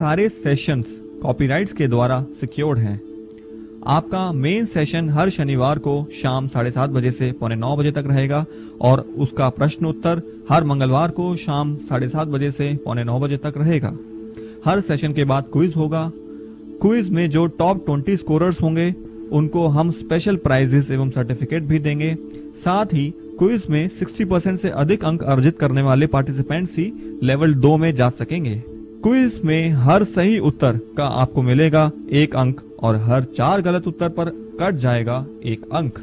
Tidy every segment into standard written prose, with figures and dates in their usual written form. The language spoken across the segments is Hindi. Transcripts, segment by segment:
सारे सेशंस कॉपीराइट्स के द्वारा सिक्योर्ड हैं। आपका मेन सेशन हर शनिवार को शाम 7:30 बजे से 8:45 बजे तक रहेगा और उसका प्रश्न उत्तर हर मंगलवार को शाम 7:30 बजे से 8:45 बजे तक रहेगा। हर सेशन के बाद क्विज होगा। क्विज में जो टॉप 20 स्कोरर्स होंगे उनको हम स्पेशल प्राइजेस एवं सर्टिफिकेट भी देंगे। साथ ही क्विज में 60% से अधिक अंक अर्जित करने वाले पार्टिसिपेंट्स ही लेवल 2 में जा सकेंगे। क्विज में हर सही उत्तर का आपको मिलेगा 1 अंक और हर 4 गलत उत्तर पर कट जाएगा 1 अंक।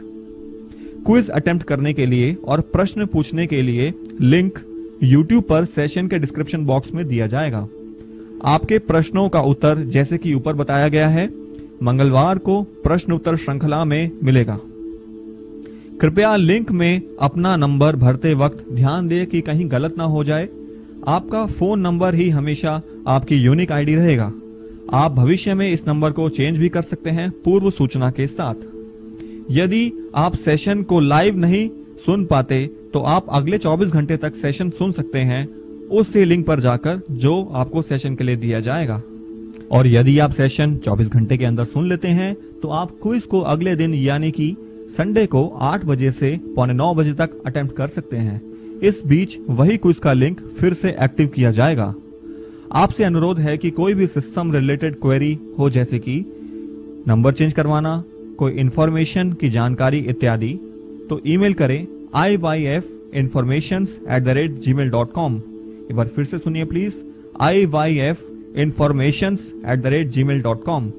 क्विज अटेम्प्ट करने के लिए और प्रश्न पूछने के लिए लिंक YouTube पर सेशन के डिस्क्रिप्शन बॉक्स में दिया जाएगा। आपके प्रश्नों का उत्तर जैसे कि ऊपर बताया गया है मंगलवार को प्रश्न उत्तर श्रृंखला में मिलेगा। कृपया लिंक में अपना नंबर भरते वक्त ध्यान दें कि कहीं गलत ना हो जाए। आपका फोन नंबर ही हमेशा आपकी यूनिक आईडी रहेगा। आप भविष्य में इस नंबर को चेंज भी कर सकते हैं पूर्व सूचना के साथ। यदि आप सेशन को लाइव नहीं सुन पाते तो आप अगले 24 घंटे तक सेशन सुन सकते हैं उसी लिंक पर जाकर जो आपको सेशन के लिए दिया जाएगा। और यदि आप सेशन 24 घंटे के अंदर सुन लेते हैं तो आप क्विज को अगले दिन यानी कि संडे को 8 बजे से 8:45 बजे तक अटेम्प्ट कर सकते हैं। इस बीच वही क्विज का लिंक फिर से एक्टिव किया जाएगा। आपसे अनुरोध है कि कोई भी सिस्टम रिलेटेड क्वेरी हो जैसे कि नंबर चेंज करवाना, कोई इंफॉर्मेशन की जानकारी इत्यादि, तो ईमेल करें iyfinformations@gmail.com। एक बार फिर से सुनिए प्लीज, iyfinformations@gmail.com।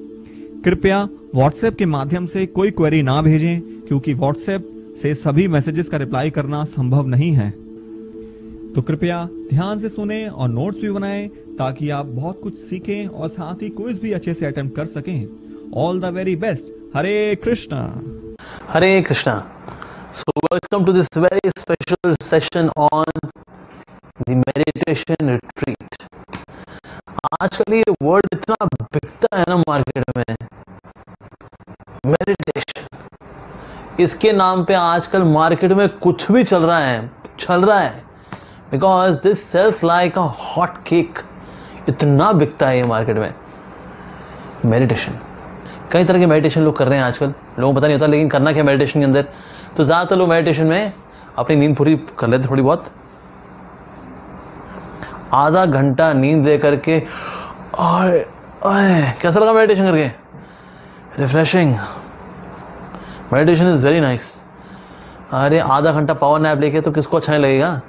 कृपया व्हाट्सएप के माध्यम से कोई क्वेरी ना भेजें क्योंकि व्हाट्सएप से सभी मैसेजेस का रिप्लाई करना संभव नहीं है। तो कृपया ध्यान से सुने और नोट्स भी बनाएं ताकि आप बहुत कुछ सीखें और साथ ही क्विज भी अच्छे से अटेम्प्ट कर सकें। All the very best. Hare Krishna. Hare Krishna. So welcome to this very special session on the meditation retreat. आजकल ये वर्ड इतना बिकता है ना मार्केट में, मेडिटेशन। इसके नाम पे आजकल मार्केट में कुछ भी चल रहा है because this sells like a hot cake. इतना बिकता है ये मार्केट में मेडिटेशन। कई तरह के मेडिटेशन लोग कर रहे हैं आजकल, लोगों को पता नहीं होता लेकिन करना क्या मेडिटेशन के अंदर। तो ज्यादातर लोग मेडिटेशन में अपनी नींद पूरी कर लेते थोड़ी बहुत, आधा घंटा नींद ले करके कैसा लगा मेडिटेशन करके, refreshing. Meditation is very nice. अरे आधा घंटा पावर नैप लेके तो किसको अच्छा नहीं लगेगा।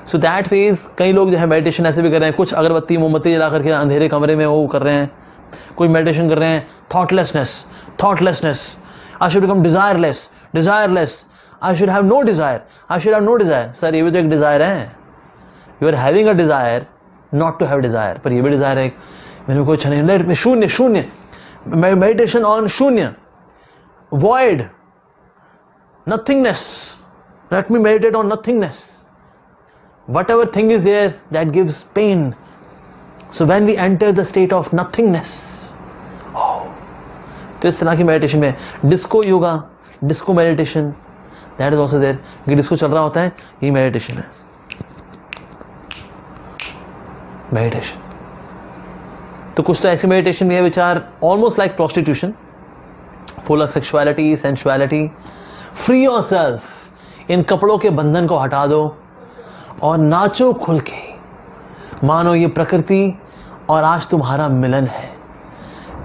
सो दैट मीन्स कई लोग जो है मेडिटेशन ऐसे भी कर रहे हैं, कुछ अगरबत्ती मोमबत्ती जला करके अंधेरे कमरे में वो कर रहे हैं। कोई मेडिटेशन कर रहे हैं thoughtlessness. I should become desireless. I should have no desire. Sir ये भी तो एक डिजायर है। You are having a desire not to have desire, पर ये भी डिजायर है मेरे को अच्छा नहीं। शून्य मेडिटेशन ऑन शून्य, void, nothingness. Let me meditate on nothingness. Whatever thing is there that gives pain. So when we enter the state of nothingness, तो इस तरह की मेडिटेशन में disco yoga, disco meditation, that is also there. कि डिस्को चल रहा होता है, ये मेडिटेशन है। मेडिटेशन तो कुछ तो ऐसी मेडिटेशन भी है which are almost like prostitution, full of sexuality, sensuality. Free yourself. इन कपड़ों के बंधन को हटा दो और नाचो खुल के, मानो ये प्रकृति और आज तुम्हारा मिलन है।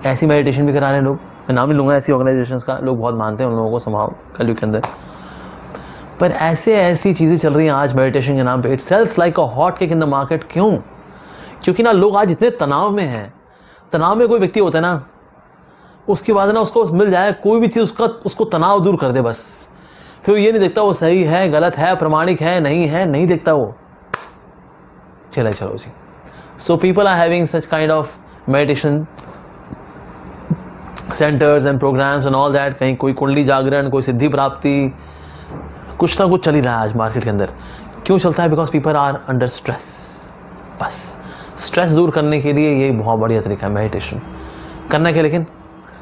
ऐसी मेडिटेशन भी करा रहे हैं लोग, मैं नाम नहीं लूंगा ऐसी ऑर्गेनाइजेशंस का, लोग बहुत मानते हैं उन लोगों को संभाव कलयुग के अंदर। पर ऐसी चीजें चल रही हैं आज मेडिटेशन के नाम पे। It sells like a hot cake in the market. क्यों? क्योंकि ना लोग आज इतने तनाव में हैं। तनाव में कोई व्यक्ति होता है ना, उसके बाद ना उसको मिल जाए कोई भी चीज उसको तनाव दूर कर दे बस। फिर ये नहीं देखता वो सही है गलत है प्रामाणिक है नहीं देखता वो, चलो जी। So people are having such kind of meditation centres and programmes and all that. कहीं कोई कुंडली जागरण, कोई सिद्धि प्राप्ति, कुछ ना कुछ चल ही रहा है आज मार्केट के अंदर। क्यों चलता है? Because people are under stress. बस स्ट्रेस दूर करने के लिए ये बहुत बढ़िया तरीका है मेडिटेशन करने के। लेकिन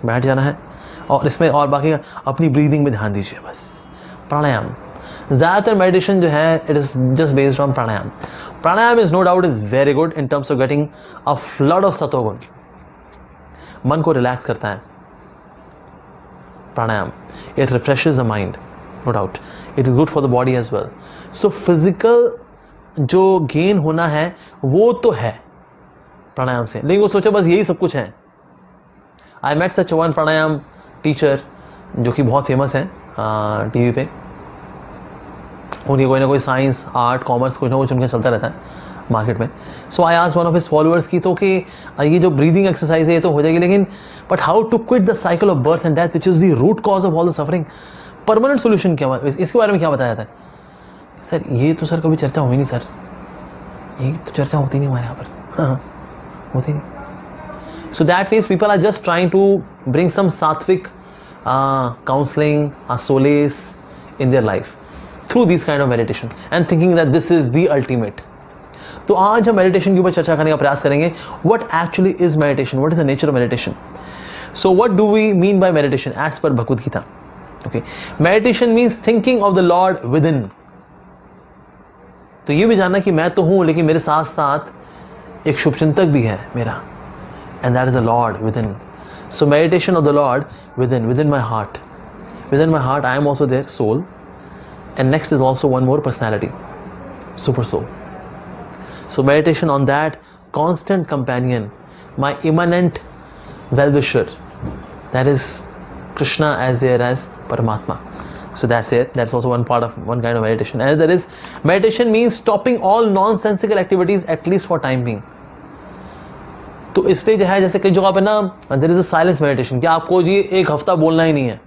बैठ जाना है और इसमें और बाकी अपनी ब्रीदिंग में ध्यान दीजिए। बस प्राणायाम ज़्यादातर मेडिटेशन जो है it is just based on pranayama. Pranayama is no doubt is very good in terms of getting a flood of satoguna. मन को रिलैक्स करता है pranayama. It refreshes the mind, no doubt. It is good for the body as well. So physical जो गेन होना है वो तो है प्राणायाम से, लेकिन वो सोचा बस यही सब कुछ है. I met such one pranayama teacher जो कि बहुत फेमस है टीवी पे. उनकी कोई ना कोई साइंस, आर्ट, कॉमर्स कुछ ना कुछ उनका चलता रहता है मार्केट में. So I asked one of his followers की तो कि ये जो ब्रीदिंग एक्सरसाइज है ये तो हो जाएगी, लेकिन but how to quit the cycle of birth and death which is the root cause of all the suffering. Permanent solution क्या, इसके बारे में क्या बताया जाता है? सर ये तो सर कभी चर्चा हुई नहीं सर, ये तो चर्चा होती नहीं हमारे यहाँ पर. हाँ होती नहीं. So that means people are just trying to bring some sattvic counseling, solace in their life through these kind of meditation and thinking that this is the ultimate. तो आज हम meditation के ऊपर चर्चा करने का प्रयास करेंगे. What actually is meditation? What is the nature of meditation? So what do we mean by meditation as per Bhagavad Gita? Okay, meditation means thinking of the Lord within. तो ये भी जानना कि मैं तो हूँ लेकिन मेरे साथ साथ एक शुभचिंतक भी है मेरा. And that is the Lord within. So meditation of the Lord within my heart. Within my heart I am also there, soul. And next is also one more personality, super soul. So meditation on that constant companion, my immanent well-wisher, that is Krishna as there as Paramatma. So that's it. That's also one part of one kind of meditation. And there is meditation means stopping all nonsensical activities at least for time being. तो इसलिए जो है जैसे कई जगह पे ना there is a silence meditation कि आपको जी एक हफ्ता बोलना ही नहीं है.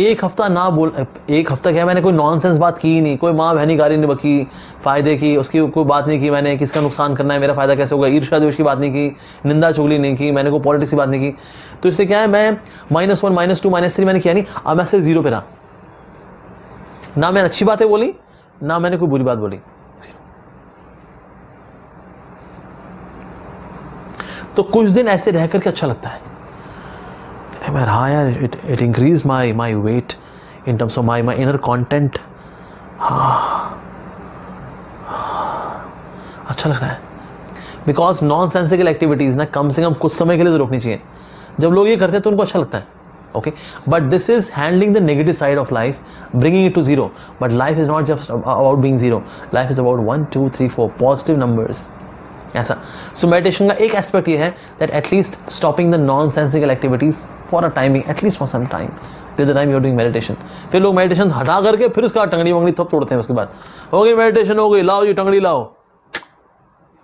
एक हफ्ता ना बोल, एक हफ्ता क्या मैंने कोई नॉनसेंस बात की ही नहीं, कोई माँ बहनी गाली नहीं बकी, फायदे की उसकी कोई बात नहीं की मैंने, किसका नुकसान करना है, मेरा फायदा कैसे होगा, ईर्ष्या द्वेष की बात नहीं की, निंदा चुगली नहीं की मैंने, कोई पॉलिटिक्स की बात नहीं की. तो इससे क्या है मैं -1, -2, -3 मैंने किया नहीं. अब मैं सिर्फ 0 पे रहा. ना मैंने अच्छी बातें बोली ना मैंने कोई बुरी बात बोली. तो कुछ दिन ऐसे रह करके अच्छा लगता है. मैं रहा यार, it increase my weight in terms of my inner content. अच्छा लग रहा है. बिकॉज नॉन सेंसिकल एक्टिविटीज ना कम से कम कुछ समय के लिए तो रोकनी चाहिए. जब लोग ये करते हैं तो उनको अच्छा लगता है. Okay, but this is handling the negative side of life, bringing it to 0. But life is not just about being 0. Life is about 1, 2, 3, 4 positive numbers. ऐसा. So meditation का एक aspect ये है that at least stopping the nonsensical activities for a time being, at least for some time, till the time you are doing meditation. फिर लोग meditation हटा करके फिर उसका टंगड़ी वंगड़ी थप तोड़ते हैं. उसके बाद हो गई meditation, हो गई, लाओ जी टंगड़ी लाओ.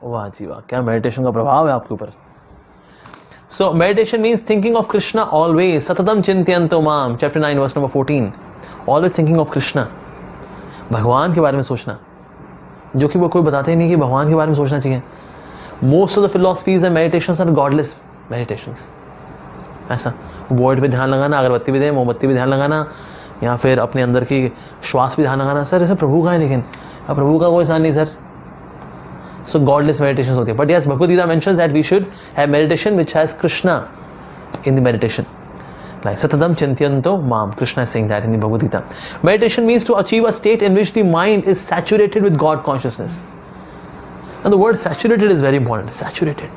वाह जी वाह, क्या meditation का प्रभाव है आपके ऊपर. So meditation means thinking of Krishna always. Satatam chintyanto mam. Chapter 9 verse number 14. Always thinking of Krishna. भगवान के बारे में सोचना, जो कि वो कोई बताते ही नहीं कि भगवान के बारे में सोचना चाहिए. Most of the philosophies and meditations are godless meditations. ऐसा वर्ड पे ध्यान लगाना, अगरबत्ती भी दे, मोमबत्ती भी ध्यान लगाना, या फिर अपने अंदर की श्वास भी ध्यान लगाना. सर ऐसा प्रभु का है, लेकिन प्रभु का कोई स्थान नहीं सर. So godless meditations होती है. But yes, Bhagavad Gita mentions that we should have meditation which has Krishna in the meditation. Like Satadam Chintyanto Mam. Krishna is saying that in the Bhagavad Gita. Meditation means to achieve a state in which the mind is saturated with God consciousness. And the word saturated is very important. Saturated.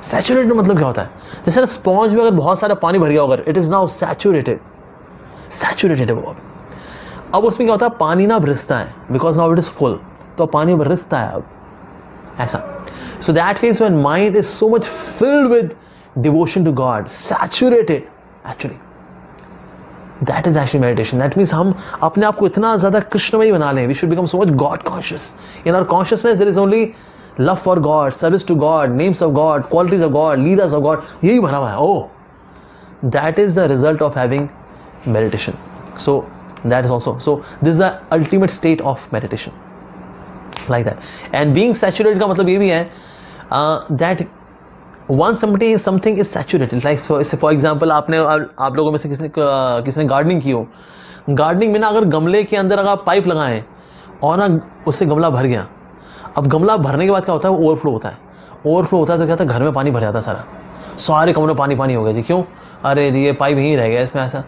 Saturated मतलब क्या होता है? जैसे ना स्पॉन्ज में अगर बहुत सारा पानी भर गया होगा, it is now saturated. Saturated है वो. अब उसमें क्या होता है, पानी ना रिसता है because now it is full. तो पानी अब रिसता है अब ऐसा. So that means when mind is so much filled with devotion to God, saturated, actually, that is actually meditation. That means हम अपने आप को इतना ज़्यादा कृष्णमय बना लें. We should become so much God conscious. In our consciousness there is only love for God, service to God, names of God, qualities of God, leaders of God. यही भरा हुआ है. Oh, that is the result of having meditation. So that is also. So this is the ultimate state of meditation. Like that. And being saturated का मतलब ये भी है that once something is saturated, like for example आप लोगों में से किसने गार्डनिंग की हो. गार्डनिंग में ना अगर गमले के अंदर अगर आप पाइप लगाएं और ना उससे गमला भर गया, अब गमला भरने के बाद क्या होता है, वो ओवरफ्लो होता है. ओवरफ्लो होता है तो क्या होता है, घर में पानी भर जाता सारा, सारे कमरों में पानी पानी हो गया जी। क्यों? अरे ये पाइप यहीं रह गया इसमें ऐसा,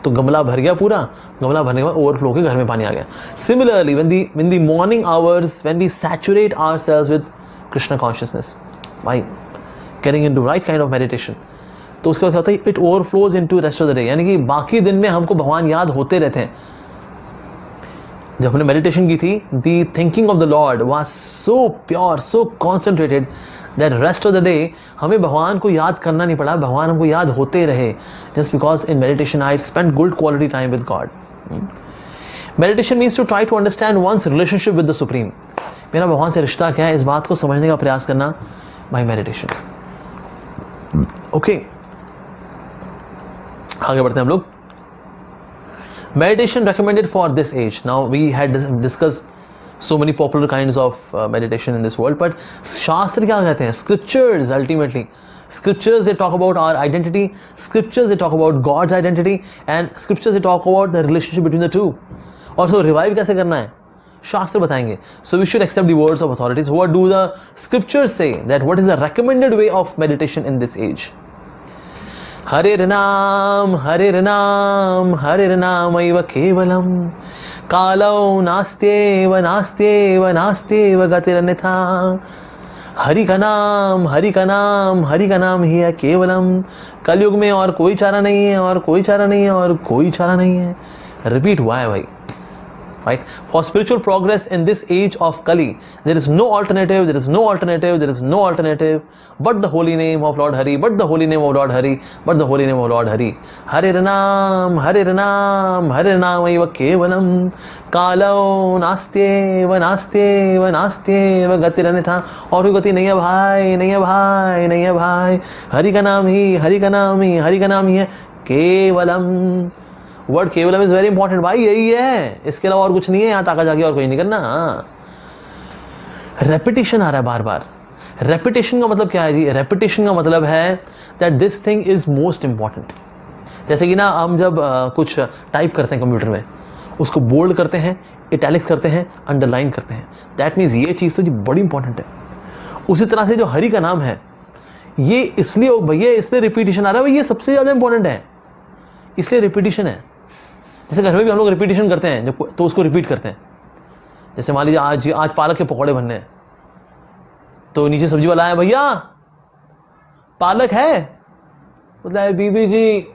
तो गमला भर गया पूरा, गमला भरने के बाद ओवरफ्लो के घर में पानी आ गया। Similarly when the morning hours, when we saturate ourselves with Krishna consciousness by getting into right kind of meditation, तो उसके बाद क्या होता है, it overflows into rest of the day, यानी कि बाकी दिन में हमको भगवान याद होते रहते हैं। जब हमने मेडिटेशन की थी, the thinking of the Lord was so pure, so concentrated that rest of the day हमें भगवान को याद करना नहीं पड़ा, भगवान हमको याद होते रहे, just because in meditation I spend good quality time with God. Meditation means to try to understand one's relationship with the supreme. मेरा भगवान से रिश्ता क्या है, इस बात को समझने का प्रयास करना बाय मेडिटेशन। ओके, आगे बढ़ते हैं हम लोग। Meditation recommended for this age. Now we had discussed so many popular kinds of meditation in this world, but शास्त्र क्या कहते हैं? Scriptures ultimately. Scriptures they talk about our identity. Scriptures they talk about God's identity, and scriptures they talk about the relationship between the two. और तो revive कैसे करना है? शास्त्र बताएंगे. So we should accept the words of authorities. What do the scriptures say? That what is the recommended way of meditation in this age? हरिर् नाम एव केवलम कालो नास्त्येव नास्त्येव नास्त्येव गतिरन्यथा। हरि का नाम ही है केवलम। कलयुग में और कोई चारा नहीं है, और कोई चारा नहीं है, और कोई चारा नहीं है। रिपीट हुआ है भाई, right? For spiritual progress in this age of Kali, there is no alternative, there is no alternative, there is no alternative but the holy name of Lord Hari, but the holy name of Lord Hari, but the holy name of Lord Hari. Harir Naam eva kevalam kalo nastyeva nastyeva nastyeva gatiranitha। और कोई गति नहीं है भाई, नहीं है भाई, नहीं है भाई। हरि का नाम ही, हरि का नाम ही, हरि का नाम ही है केवलम। Word Kavalam is very important भाई, यही है, इसके अलावा और कुछ नहीं है। यहां ताका जाके और कोई नहीं करना। रेपिटेशन आ रहा है बार बार। रेपिटेशन का मतलब क्या है जी? रेपिटेशन का मतलब है that this thing is most important. जैसे कि ना हम जब कुछ टाइप करते हैं कंप्यूटर में, उसको बोल्ड करते हैं, इटैलिक्स करते हैं, अंडरलाइन करते हैं, दैट मीन्स ये चीज़ तो जी बड़ी इंपॉर्टेंट है। उसी तरह से जो हरि का नाम है, ये इसलिए भैया इसलिए रिपीटिशन आ रहा है भाई, ये सबसे ज़्यादा इंपॉर्टेंट है, इसलिए रिपीटिशन है। जैसे घर में भी हम लोग रिपीटिशन करते हैं जब, तो उसको रिपीट करते हैं। जैसे मान लीजिए आज पालक के पकौड़े बनने हैं, तो नीचे सब्जी वाला है, भैया पालक है, मतलब बीबी जी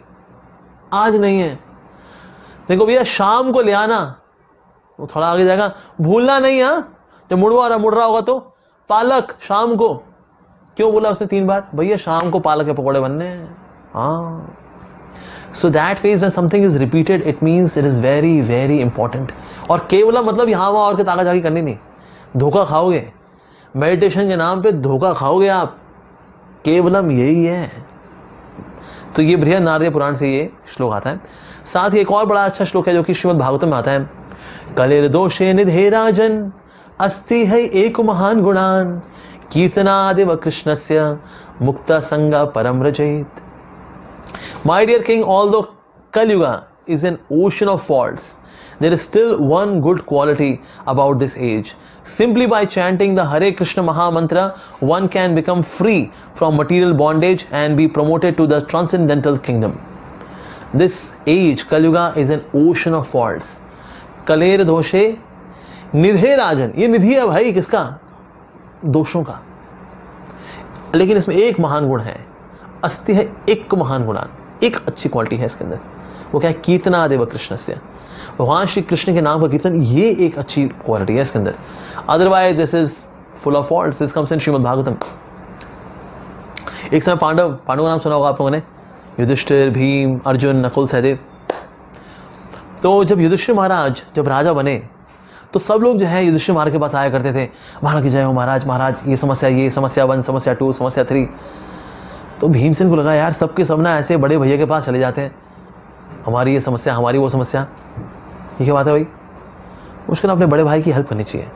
आज नहीं है, देखो भैया शाम को ले आना। वो थोड़ा आगे जाएगा, भूलना नहीं है, जब मुड़ रहा होगा तो पालक शाम को। क्यों बोला उसने 3 बार? भैया शाम को पालक के पकौड़े बनने हैं। हाँ, so that way when something is repeated it means it is very very important। और केवलम मतलब यहाँ वहाँ और के ताका जाकी करनी नहीं, धोखा खाओगे मेडिटेशन के नाम पे, धोखा खाओगे आप। केवलम यही है। तो ये बृहद नारदीय पुराण से ये श्लोक आता है। साथ ही एक और बड़ा अच्छा श्लोक है जो कि श्रीमद् भागवतम में आता है। कलेर दोषे निधे राजन अस्ति है एक महान गुणान कीर्तनादेव कृष्णस्य मुक्ता संगा परम रजयित। My dear king, although Kali Yuga is an ocean of faults, there is still one good quality about this age. Simply by chanting the Hare Krishna Maha Mantra, one can become free from material bondage and be promoted to the transcendental kingdom. This age, Kali Yuga, is an ocean of faults. Kaler doshe nidhe rajan, ये निधि है भाई किसका? दोषों का। लेकिन इसमें एक महान गुण है, अस्ति है एक महान गुणान, एक अच्छी क्वालिटी है इसके अंदर। वो क्या है? कीर्तनादेव कृष्णस्य, भगवान श्री कृष्ण के नाम का कीर्तन, ये एक अच्छी क्वालिटी है इसके अंदर। Otherwise this is full of faults. This comes in Shrimad Bhagavatam. एक समय पांडव का नाम सुना होगा आप लोगों ने, युधिष्ठिर, भीम, अर्जुन, नकुल, सहदेव। तो जब युधिष्ठिर महाराज जब राजा बने, तो सब लोग जो है युधिष्ठिर महाराज के पास आया करते थे, महाराज की जय हो महाराज, महाराज ये समस्या 1, समस्या 2, समस्या 3। तो भीमसेन को लगा यार सबके सब ना ऐसे बड़े भैया के पास चले जाते हैं, हमारी ये समस्या, हमारी वो समस्या, ये क्या बात है भाई? मुझको ना अपने बड़े भाई की हेल्प करनी चाहिए,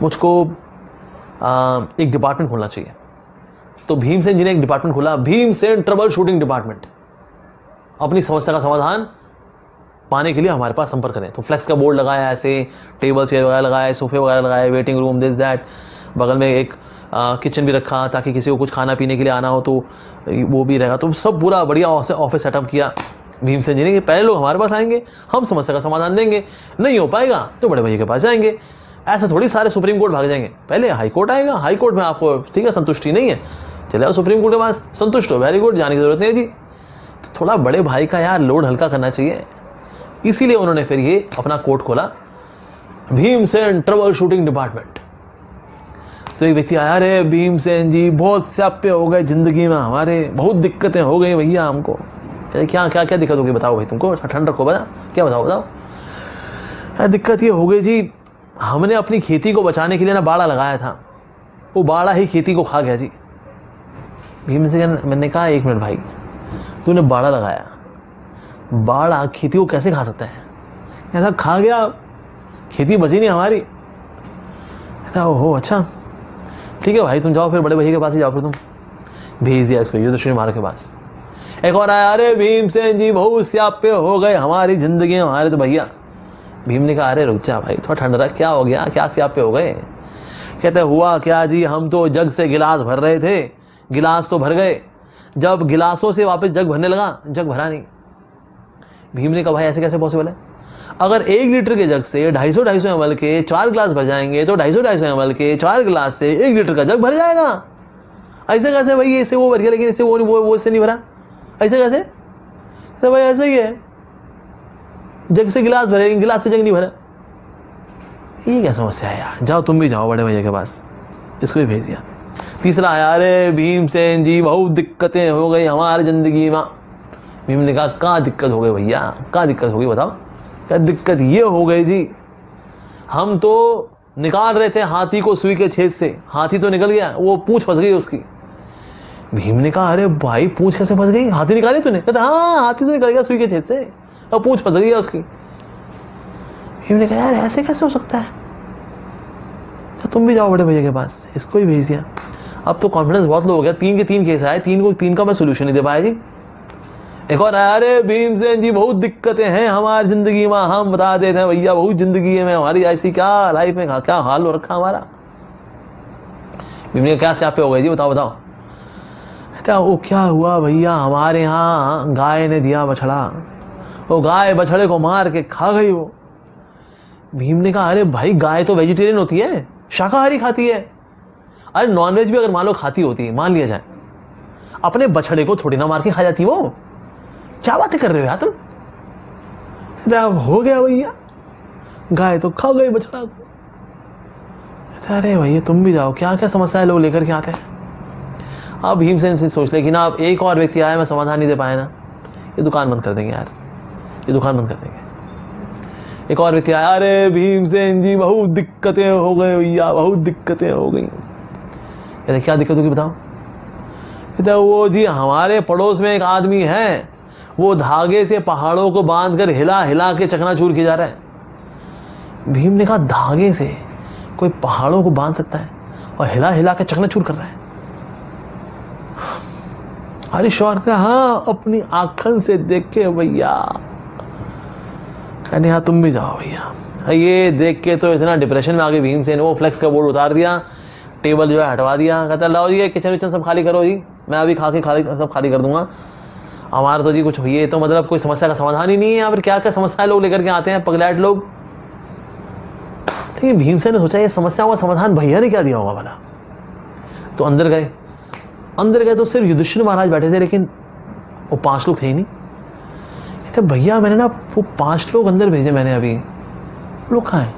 मुझको एक डिपार्टमेंट खोलना चाहिए। तो भीमसेन जी ने एक डिपार्टमेंट खोला, भीमसेन ट्रबल शूटिंग डिपार्टमेंट। अपनी समस्या का समाधान पाने के लिए हमारे पास संपर्क करें। तो फ्लेक्स का बोर्ड लगाया, ऐसे टेबल चेयर वगैरह लगाए, सोफे वगैरह लगाए, वेटिंग रूम, दिस दैट। बगल में एक किचन भी रखा ताकि किसी को कुछ खाना पीने के लिए आना हो तो वो भी रहेगा। तो सब पूरा बढ़िया ऑफिस सेटअप किया भीमसेन जी ने कि पहले लोग हमारे पास आएंगे, हम समस्या का समाधान देंगे, नहीं हो पाएगा तो बड़े भैया के पास जाएंगे। ऐसा थोड़ी सारे सुप्रीम कोर्ट भाग जाएंगे, पहले हाई कोर्ट आएगा, हाई कोर्ट में आपको ठीक है संतुष्टि नहीं है, चले आओ सुप्रीम कोर्ट के पास, संतुष्ट हो, वेरी गुड, जाने की जरूरत नहीं है जी। तो थोड़ा बड़े भाई का यार लोड हल्का करना चाहिए, इसीलिए उन्होंने फिर ये अपना कोर्ट खोला, भीमसेन ट्रबल शूटिंग डिपार्टमेंट। तो एक व्यक्ति आया, अरे भीमसेन जी बहुत स्यापे हो गए जिंदगी में हमारे, बहुत दिक्कतें हो गई भैया हमको। क्या क्या क्या दिक्कत होगी बताओ भाई, तुमको ठंड रखो, बता क्या बताओ। दिक्कत ये हो गई जी, हमने अपनी खेती को बचाने के लिए ना बाड़ा लगाया था, वो बाड़ा ही खेती को खा गया जी। भीमसेन, मैंने कहा एक मिनट भाई, तूने बाड़ा लगाया, बाड़ा खेती को कैसे खा सकता है? ऐसा खा गया, खेती बची नहीं हमारी। ओहो अच्छा ठीक है भाई, तुम जाओ फिर बड़े भैया के पास ही जाओ, फिर तुम भेज दिया इसको युधिष्ठिर महाराज के पास। एक और आया, अरे भीमसेन जी बहुत स्यापे हो गए हमारी जिंदगी में हमारे तो भैया। भीम ने कहा, अरे रुक जा भाई, थोड़ा ठंड रख, क्या हो गया, क्या स्यापे हो गए? कहते हुआ क्या जी, हम तो जग से गिलास भर रहे थे, गिलास तो भर गए, जब गिलासों से वापस जग भरने लगा, जग भरा नहीं। भीम ने कहा, भाई ऐसे कैसे पॉसिबल है? अगर 1 लीटर के जग से 250 ml के 4 गिलास भर जाएंगे तो 250 ml के 4 गिलास से 1 लीटर का जग भर जाएगा। ऐसे कैसे भाई, इससे वो भर गया लेकिन इससे वो इससे नहीं भरा, ऐसे कैसे? तो भाई ऐसे ही है, जग से गिलास भरे लेकिन गिलास से जग नहीं भरा। ये क्या समस्या है यार, जाओ तुम भी जाओ बड़े भैया के पास, इसको भी भेज दिया। तीसरा आया, अरे भीमसेन जी बहुत दिक्कतें हो गई हमारी जिंदगी में। भीम ने कहा, कहाँ दिक्कत हो गई भैया, कहाँ दिक्कत हो गई बताओ? क्या दिक्कत ये हो गई जी, हम तो निकाल रहे थे हाथी को सुई के छेद से, हाथी तो निकल गया, वो पूंछ फंस गई उसकी। भीम ने कहा, अरे भाई पूंछ कैसे फंस गई, हाथी निकाली तूने? कहता हाँ हाथी तो निकल गया सुई के छेद से और पूंछ फंस गई है उसकी। भीम ने कहा, यार ऐसे कैसे हो सकता है? तो तुम भी जाओ बड़े भैया के पास, इसको ही भेज दिया। अब तो कॉन्फिडेंस बहुत लो हो गया, 3 के 3 केस आए, 3 का मैं सोल्यूशन नहीं दे पाया जी। एक और आया, अरे भीमसेन जी बहुत दिक्कतें हैं हमारी जिंदगी में, हम बता देते हैं भैया बहुत जिंदगी में हमारी ऐसी, क्या लाइफ में क्या हाल हो रखा हमारा। भीम ने क्या स्यापे हो गए जी, बताओ बताओ। कहता वो क्या हुआ भैया, हमारे यहाँ गाय ने दिया बछड़ा, वो गाय बछड़े को मार के खा गई वो। भीम ने कहा, अरे भाई गाय तो वेजिटेरियन होती है, शाकाहारी खाती है, अरे नॉनवेज भी अगर मान लो खाती होती है, मान लिया जाए, अपने बछड़े को थोड़ी ना मार के खा जाती वो, क्या बातें कर रहे हो यार तुम? हो गया भैया, गाय तो खा गई बछड़ा को। अरे भैया तुम भी जाओ, क्या क्या समस्याएं लोग लेकर के आते हैं। अब भीमसेन से सोच ले कि ना अब एक और व्यक्ति आया, मैं समाधान नहीं दे पाया ना, ये दुकान बंद कर देंगे यार, ये दुकान बंद कर देंगे। एक और व्यक्ति आया, अरे भीमसेन जी बहुत दिक्कतें हो गई भैया, बहुत दिक्कतें हो गई। कहते क्या दिक्कत होगी बताओ? कहते वो जी हमारे पड़ोस में एक आदमी है, वो धागे से पहाड़ों को बांधकर हिला हिला के चकनाचूर किया जा रहा है। भीम ने कहा, धागे से कोई पहाड़ों को बांध सकता है और हिला हिला के चकनाचूर कर रहा है? अरे शौर का, हाँ अपनी आंखन से देख के भैया। कहने हाँ तुम भी जाओ भैया। ये देख के तो इतना डिप्रेशन में आ गए भीमसेन, वो फ्लेक्स का बोर्ड उतार दिया, टेबल जो है हटवा दिया, कहता लाओ जी किचन विचन सब खाली करो जी, मैं अभी खा के सब खाली कर दूंगा। हमारा तो जी कुछ ये तो मतलब कोई समस्या का समाधान ही नहीं है, या फिर क्या क्या समस्याएं लोग लेकर के आते हैं पगलैट लोग। लेकिन भीमसेन ने सोचा ये समस्या का समाधान भैया ने क्या दिया होगा भला। तो अंदर गए तो सिर्फ युधिष्ठिर महाराज बैठे थे, लेकिन वो 5 लोग थे ही नहीं। तो भैया मैंने ना वो 5 लोग अंदर भेजे मैंने, अभी लोग कहाँ हैं?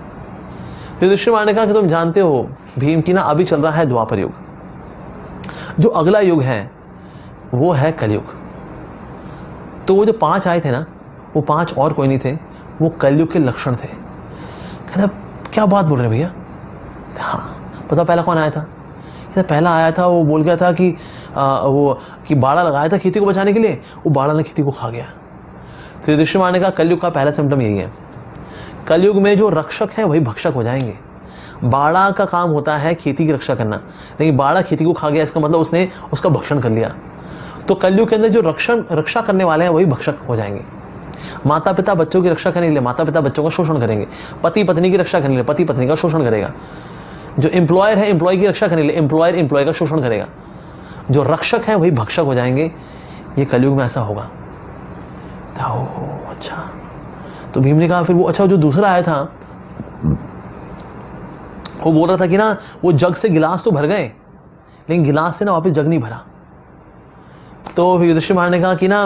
युधिष्ठिर महाराज ने कहा कि तुम जानते हो भीम की ना अभी चल रहा है द्वापर युग, जो अगला युग है वो है कलयुग। तो वो जो 5 आए थे ना, वो 5 और कोई नहीं थे, वो कलयुग के लक्षण थे। कहता क्या बात बोल रहे भैया? हाँ पता पहला कौन आया था? कहता पहला आया था वो बोल गया था कि वो कि बाड़ा लगाया था खेती को बचाने के लिए, वो बाड़ा ने खेती को खा गया। तो युधिष्ठिर महाराज ने कहा कलयुग का पहला सिम्टम यही है, कलयुग में जो रक्षक है वही भक्षक हो जाएंगे। बाड़ा का काम होता है खेती की रक्षा करना, लेकिन बाड़ा खेती को खा गया, इसका मतलब उसने उसका भक्षण कर लिया। तो कलयुग के अंदर जो रक्षा करने वाले हैं वही भक्षक हो जाएंगे। माता पिता बच्चों की रक्षा करने के लिए माता पिता बच्चों का शोषण करेंगे, पति पत्नी की रक्षा करने के लिए पति पत्नी का शोषण करेगा। जो एम्प्लॉयर है एम्प्लॉय की रक्षा करने के लिए, एम्प्लॉयर एम्प्लॉय का शोषण करेगा। जो रक्षक है वही भक्षक हो जाएंगे। ये कलयुग में ऐसा होगा। अच्छा, तो भीम ने कहा फिर वो, अच्छा जो दूसरा आया था वो बोल रहा था कि ना वो जग से गिलास तो भर गए लेकिन गिलास से ना वापस जग नहीं भरा। तो युधिष्ठिर महाराज ने कहा कि ना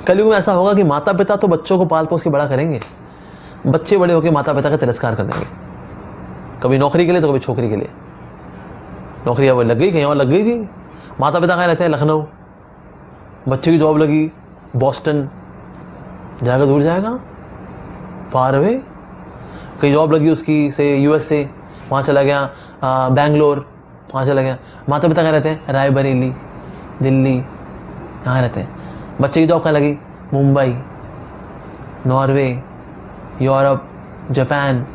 कलयुग में ऐसा होगा कि माता पिता तो बच्चों को पाल पोस के बड़ा करेंगे, बच्चे बड़े होकर माता पिता का तिरस्कार कर देंगे, कभी नौकरी के लिए तो कभी छोकरी के लिए। नौकरी अब लग गई, कहीं और लग गई थी। माता पिता कहाँ रहते हैं? लखनऊ। बच्चे की जॉब लगी बॉस्टन, जाएगा दूर जाएगा, फार अवे। कहीं जॉब लगी उसकी से यूएस से, वहाँ चला गया, बैंगलोर, वहाँ चला गया। माता पिता कहाँ रहते हैं? रायबरेली, दिल्ली, यहाँ रहते हैं। बच्चे की जॉब कहाँ लगी? मुंबई, नॉर्वे, यूरोप, जापान,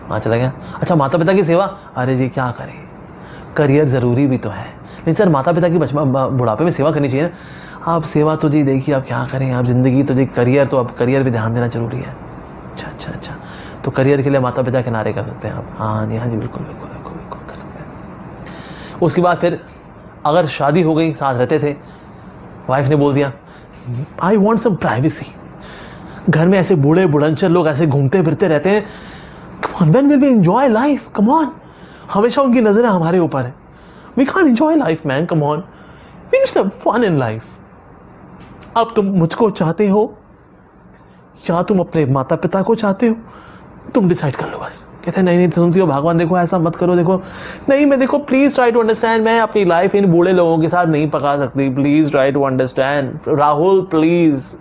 वहाँ चला गया। अच्छा, माता पिता की सेवा, अरे जी क्या करें, करियर ज़रूरी भी तो है। नहीं सर, माता पिता की बुढ़ापे में सेवा करनी चाहिए ना। आप सेवा तो जी देखिए आप क्या करें, आप ज़िंदगी तो जी करियर, तो अब करियर पे ध्यान देना जरूरी है। अच्छा, तो करियर के लिए माता पिता किनारे कर सकते हैं आप? हाँ जी बिल्कुल कर सकते हैं। उसके बाद फिर अगर शादी हो गई, साथ रहते थे, वाइफ ने बोल दिया आई वॉन्ट सम प्राइवेसी, घर में ऐसे बूढ़े बुढ़ंचर लोग ऐसे घूमते फिरते रहते हैं, when will we enjoy life? Come on, हमेशा उनकी नजरें हमारे ऊपर है। We can't enjoy life man, come on, we need some fun in life. अब तुम मुझको चाहते हो या तुम अपने माता पिता को चाहते हो, तुम डिसाइड कर लो बस। कहते नहीं सुनती हो भगवान, देखो ऐसा मत करो, देखो नहीं, मैं देखो प्लीज ट्राई टू अंडरस्टैंड, मैं अपनी लाइफ इन बूढ़े लोगों के साथ नहीं पका सकती, please try to understand Rahul please.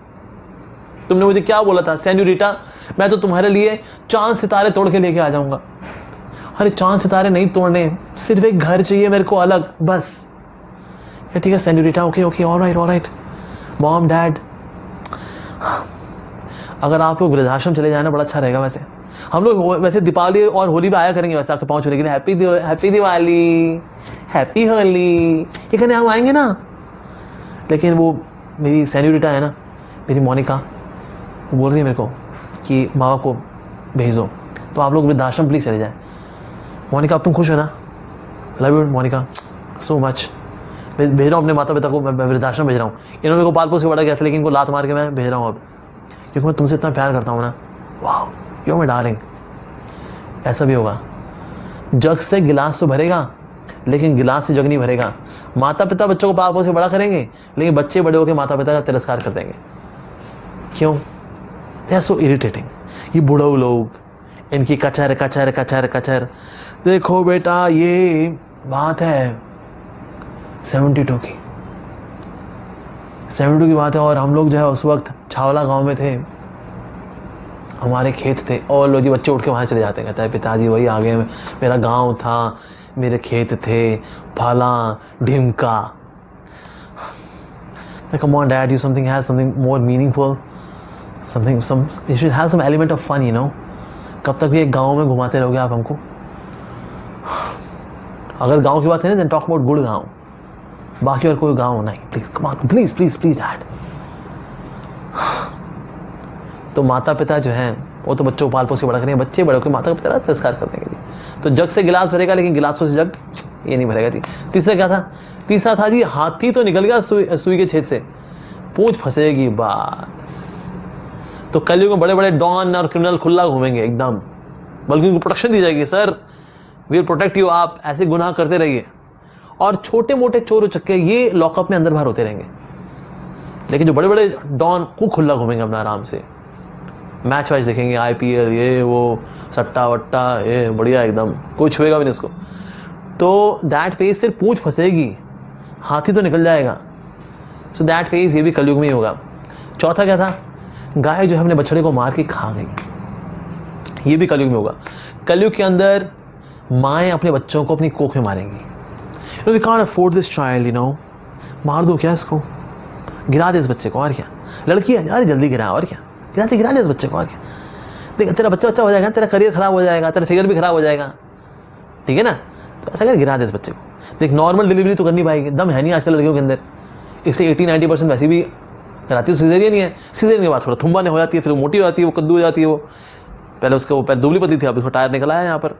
तुमने मुझे क्या बोला था सेन्यूरिटा, मैं तो तुम्हारे लिए चांद सितारे तोड़ के लेके आ जाऊंगा। अरे चांद सितारे नहीं तोड़ने, सिर्फ एक घर चाहिए मेरे को अलग, बस। ठीक है सेन्यूरिटा, ओके ऑलराइट मॉम डैड। अगर आप लोग वृद्धाश्रम चले जाए ना बड़ा अच्छा रहेगा। वैसे हम लोग वैसे दीपावली और होली भी आया करेंगे वैसे आपके पाँव छूने के लिए, हैप्पी दिवाली, हैप्पी होली, ये कहने हम आएंगे ना। लेकिन वो मेरी सेन्यूरिटा है ना, मेरी मोनिका, वो बोल रही है मेरे को कि माँ को भेजो, तो आप लोग वृद्धाश्रम प्लीज चले जाए। मोनिका अब तुम खुश हो ना? Love you Monica so much. भेज रहा हूँ अपने माता पिता को, मैं वृद्धाश्रम भेज रहा हूँ। इन्होंने मेरे को पाल पोस के बड़ा किया था लेकिन इनको लात मार के मैं भेज रहा हूँ अब, क्योंकि मैं तुमसे इतना प्यार करता हूँ ना। वाह यू माय डार्लिंग। ऐसा भी होगा, जग से गिलास तो भरेगा लेकिन गिलास से जग नहीं भरेगा। माता पिता बच्चों को पाल पोस के बड़ा करेंगे लेकिन बच्चे बड़े होकर माता पिता का तिरस्कार कर देंगे। क्यों? They are so irritating. ये बुढ़ऊ लोग, इनकी कचर कचर कचर कचर। देखो बेटा ये बात है 72 की, 72 की बात है, और हम लोग जो है उस वक्त छावला गांव में थे, हमारे खेत थे, और लो जी बच्चे उठ के वहाँ चले जाते हैं, कहता है पिताजी वही आगे मेरा गांव था, मेरे खेत थे, फाला ढिमका। Come on dad, you has something more meaningful, you should have some element of fun, you know. कब तक भी एक गांव में घुमाते रहोगे आप हमको? अगर गांव की बात है ना, then talk about गुड़ गांव, बाकी और कोई गांव नहीं। Please come on, please dad. तो माता पिता जो हैं वो तो बच्चों को पाल पोस के बड़ा करेंगे, बच्चे बड़े होकर माता पिता का तिरस्कार कर देंगे जी। तो जग से गिलास भरेगा लेकिन गिलासों से जग ये नहीं भरेगा जी। तीसरा क्या था? तीसरा था जी हाथी तो निकल गया सुई के छेद से, पूंछ फंसेगी बस। तो कलयुग में बड़े बड़े डॉन और क्रिमिनल खुला घूमेंगे एकदम, बल्कि उनको प्रोटेक्शन दी जाएगी, sir we will protect you, आप ऐसे गुनाह करते रहिए। और छोटे मोटे चोर चक्के ये लॉकअप में अंदर बाहर होते रहेंगे, लेकिन जो बड़े बड़े डॉन को खुला घूमेंगे अपना आराम से, मैच वैच देखेंगे, IPL ये वो सट्टा वट्टा ये बढ़िया एकदम, कोई छुएगा भी नहीं उसको। तो दैट फेज सिर्फ पूंछ फंसेगी, हाथी तो निकल जाएगा। सो दैट फेज ये भी कलयुग में ही होगा। चौथा क्या था? गाय जो है अपने बछड़े को मार के खा गई, ये भी कलयुग में होगा। कलयुग के अंदर माएँ अपने बच्चों को अपनी कोख में मारेंगी। We can't afford this child, you know. मार दो क्या इसको, गिरा दे इस बच्चे को, और क्या, लड़की है अरे जल्दी गिरा, और क्या, गिरा दे इस बच्चे को, और क्या, देख तेरा बच्चा हो जाएगा, तेरा करियर खराब हो जाएगा, तेरा फिगर भी खराब हो जाएगा, ठीक है ना। तो ऐसा कर गिरा दे इस बच्चे को। देख नॉर्मल डिलीवरी तो कर नहीं पाएगी, दम है नहीं आजकल लड़कियों के अंदर, इसलिए 80-90% वैसे भी कराती है, सिजेरियन ही है। सिजेरियन के बाद थोड़ा थुम्बा नहीं हो जाती है, फिर वो मोटी हो जाती है, वो कद्दू हो जाती है, वो पहले उसका वो दुबली पतली थी, अब उसका टायर निकला है यहाँ पर,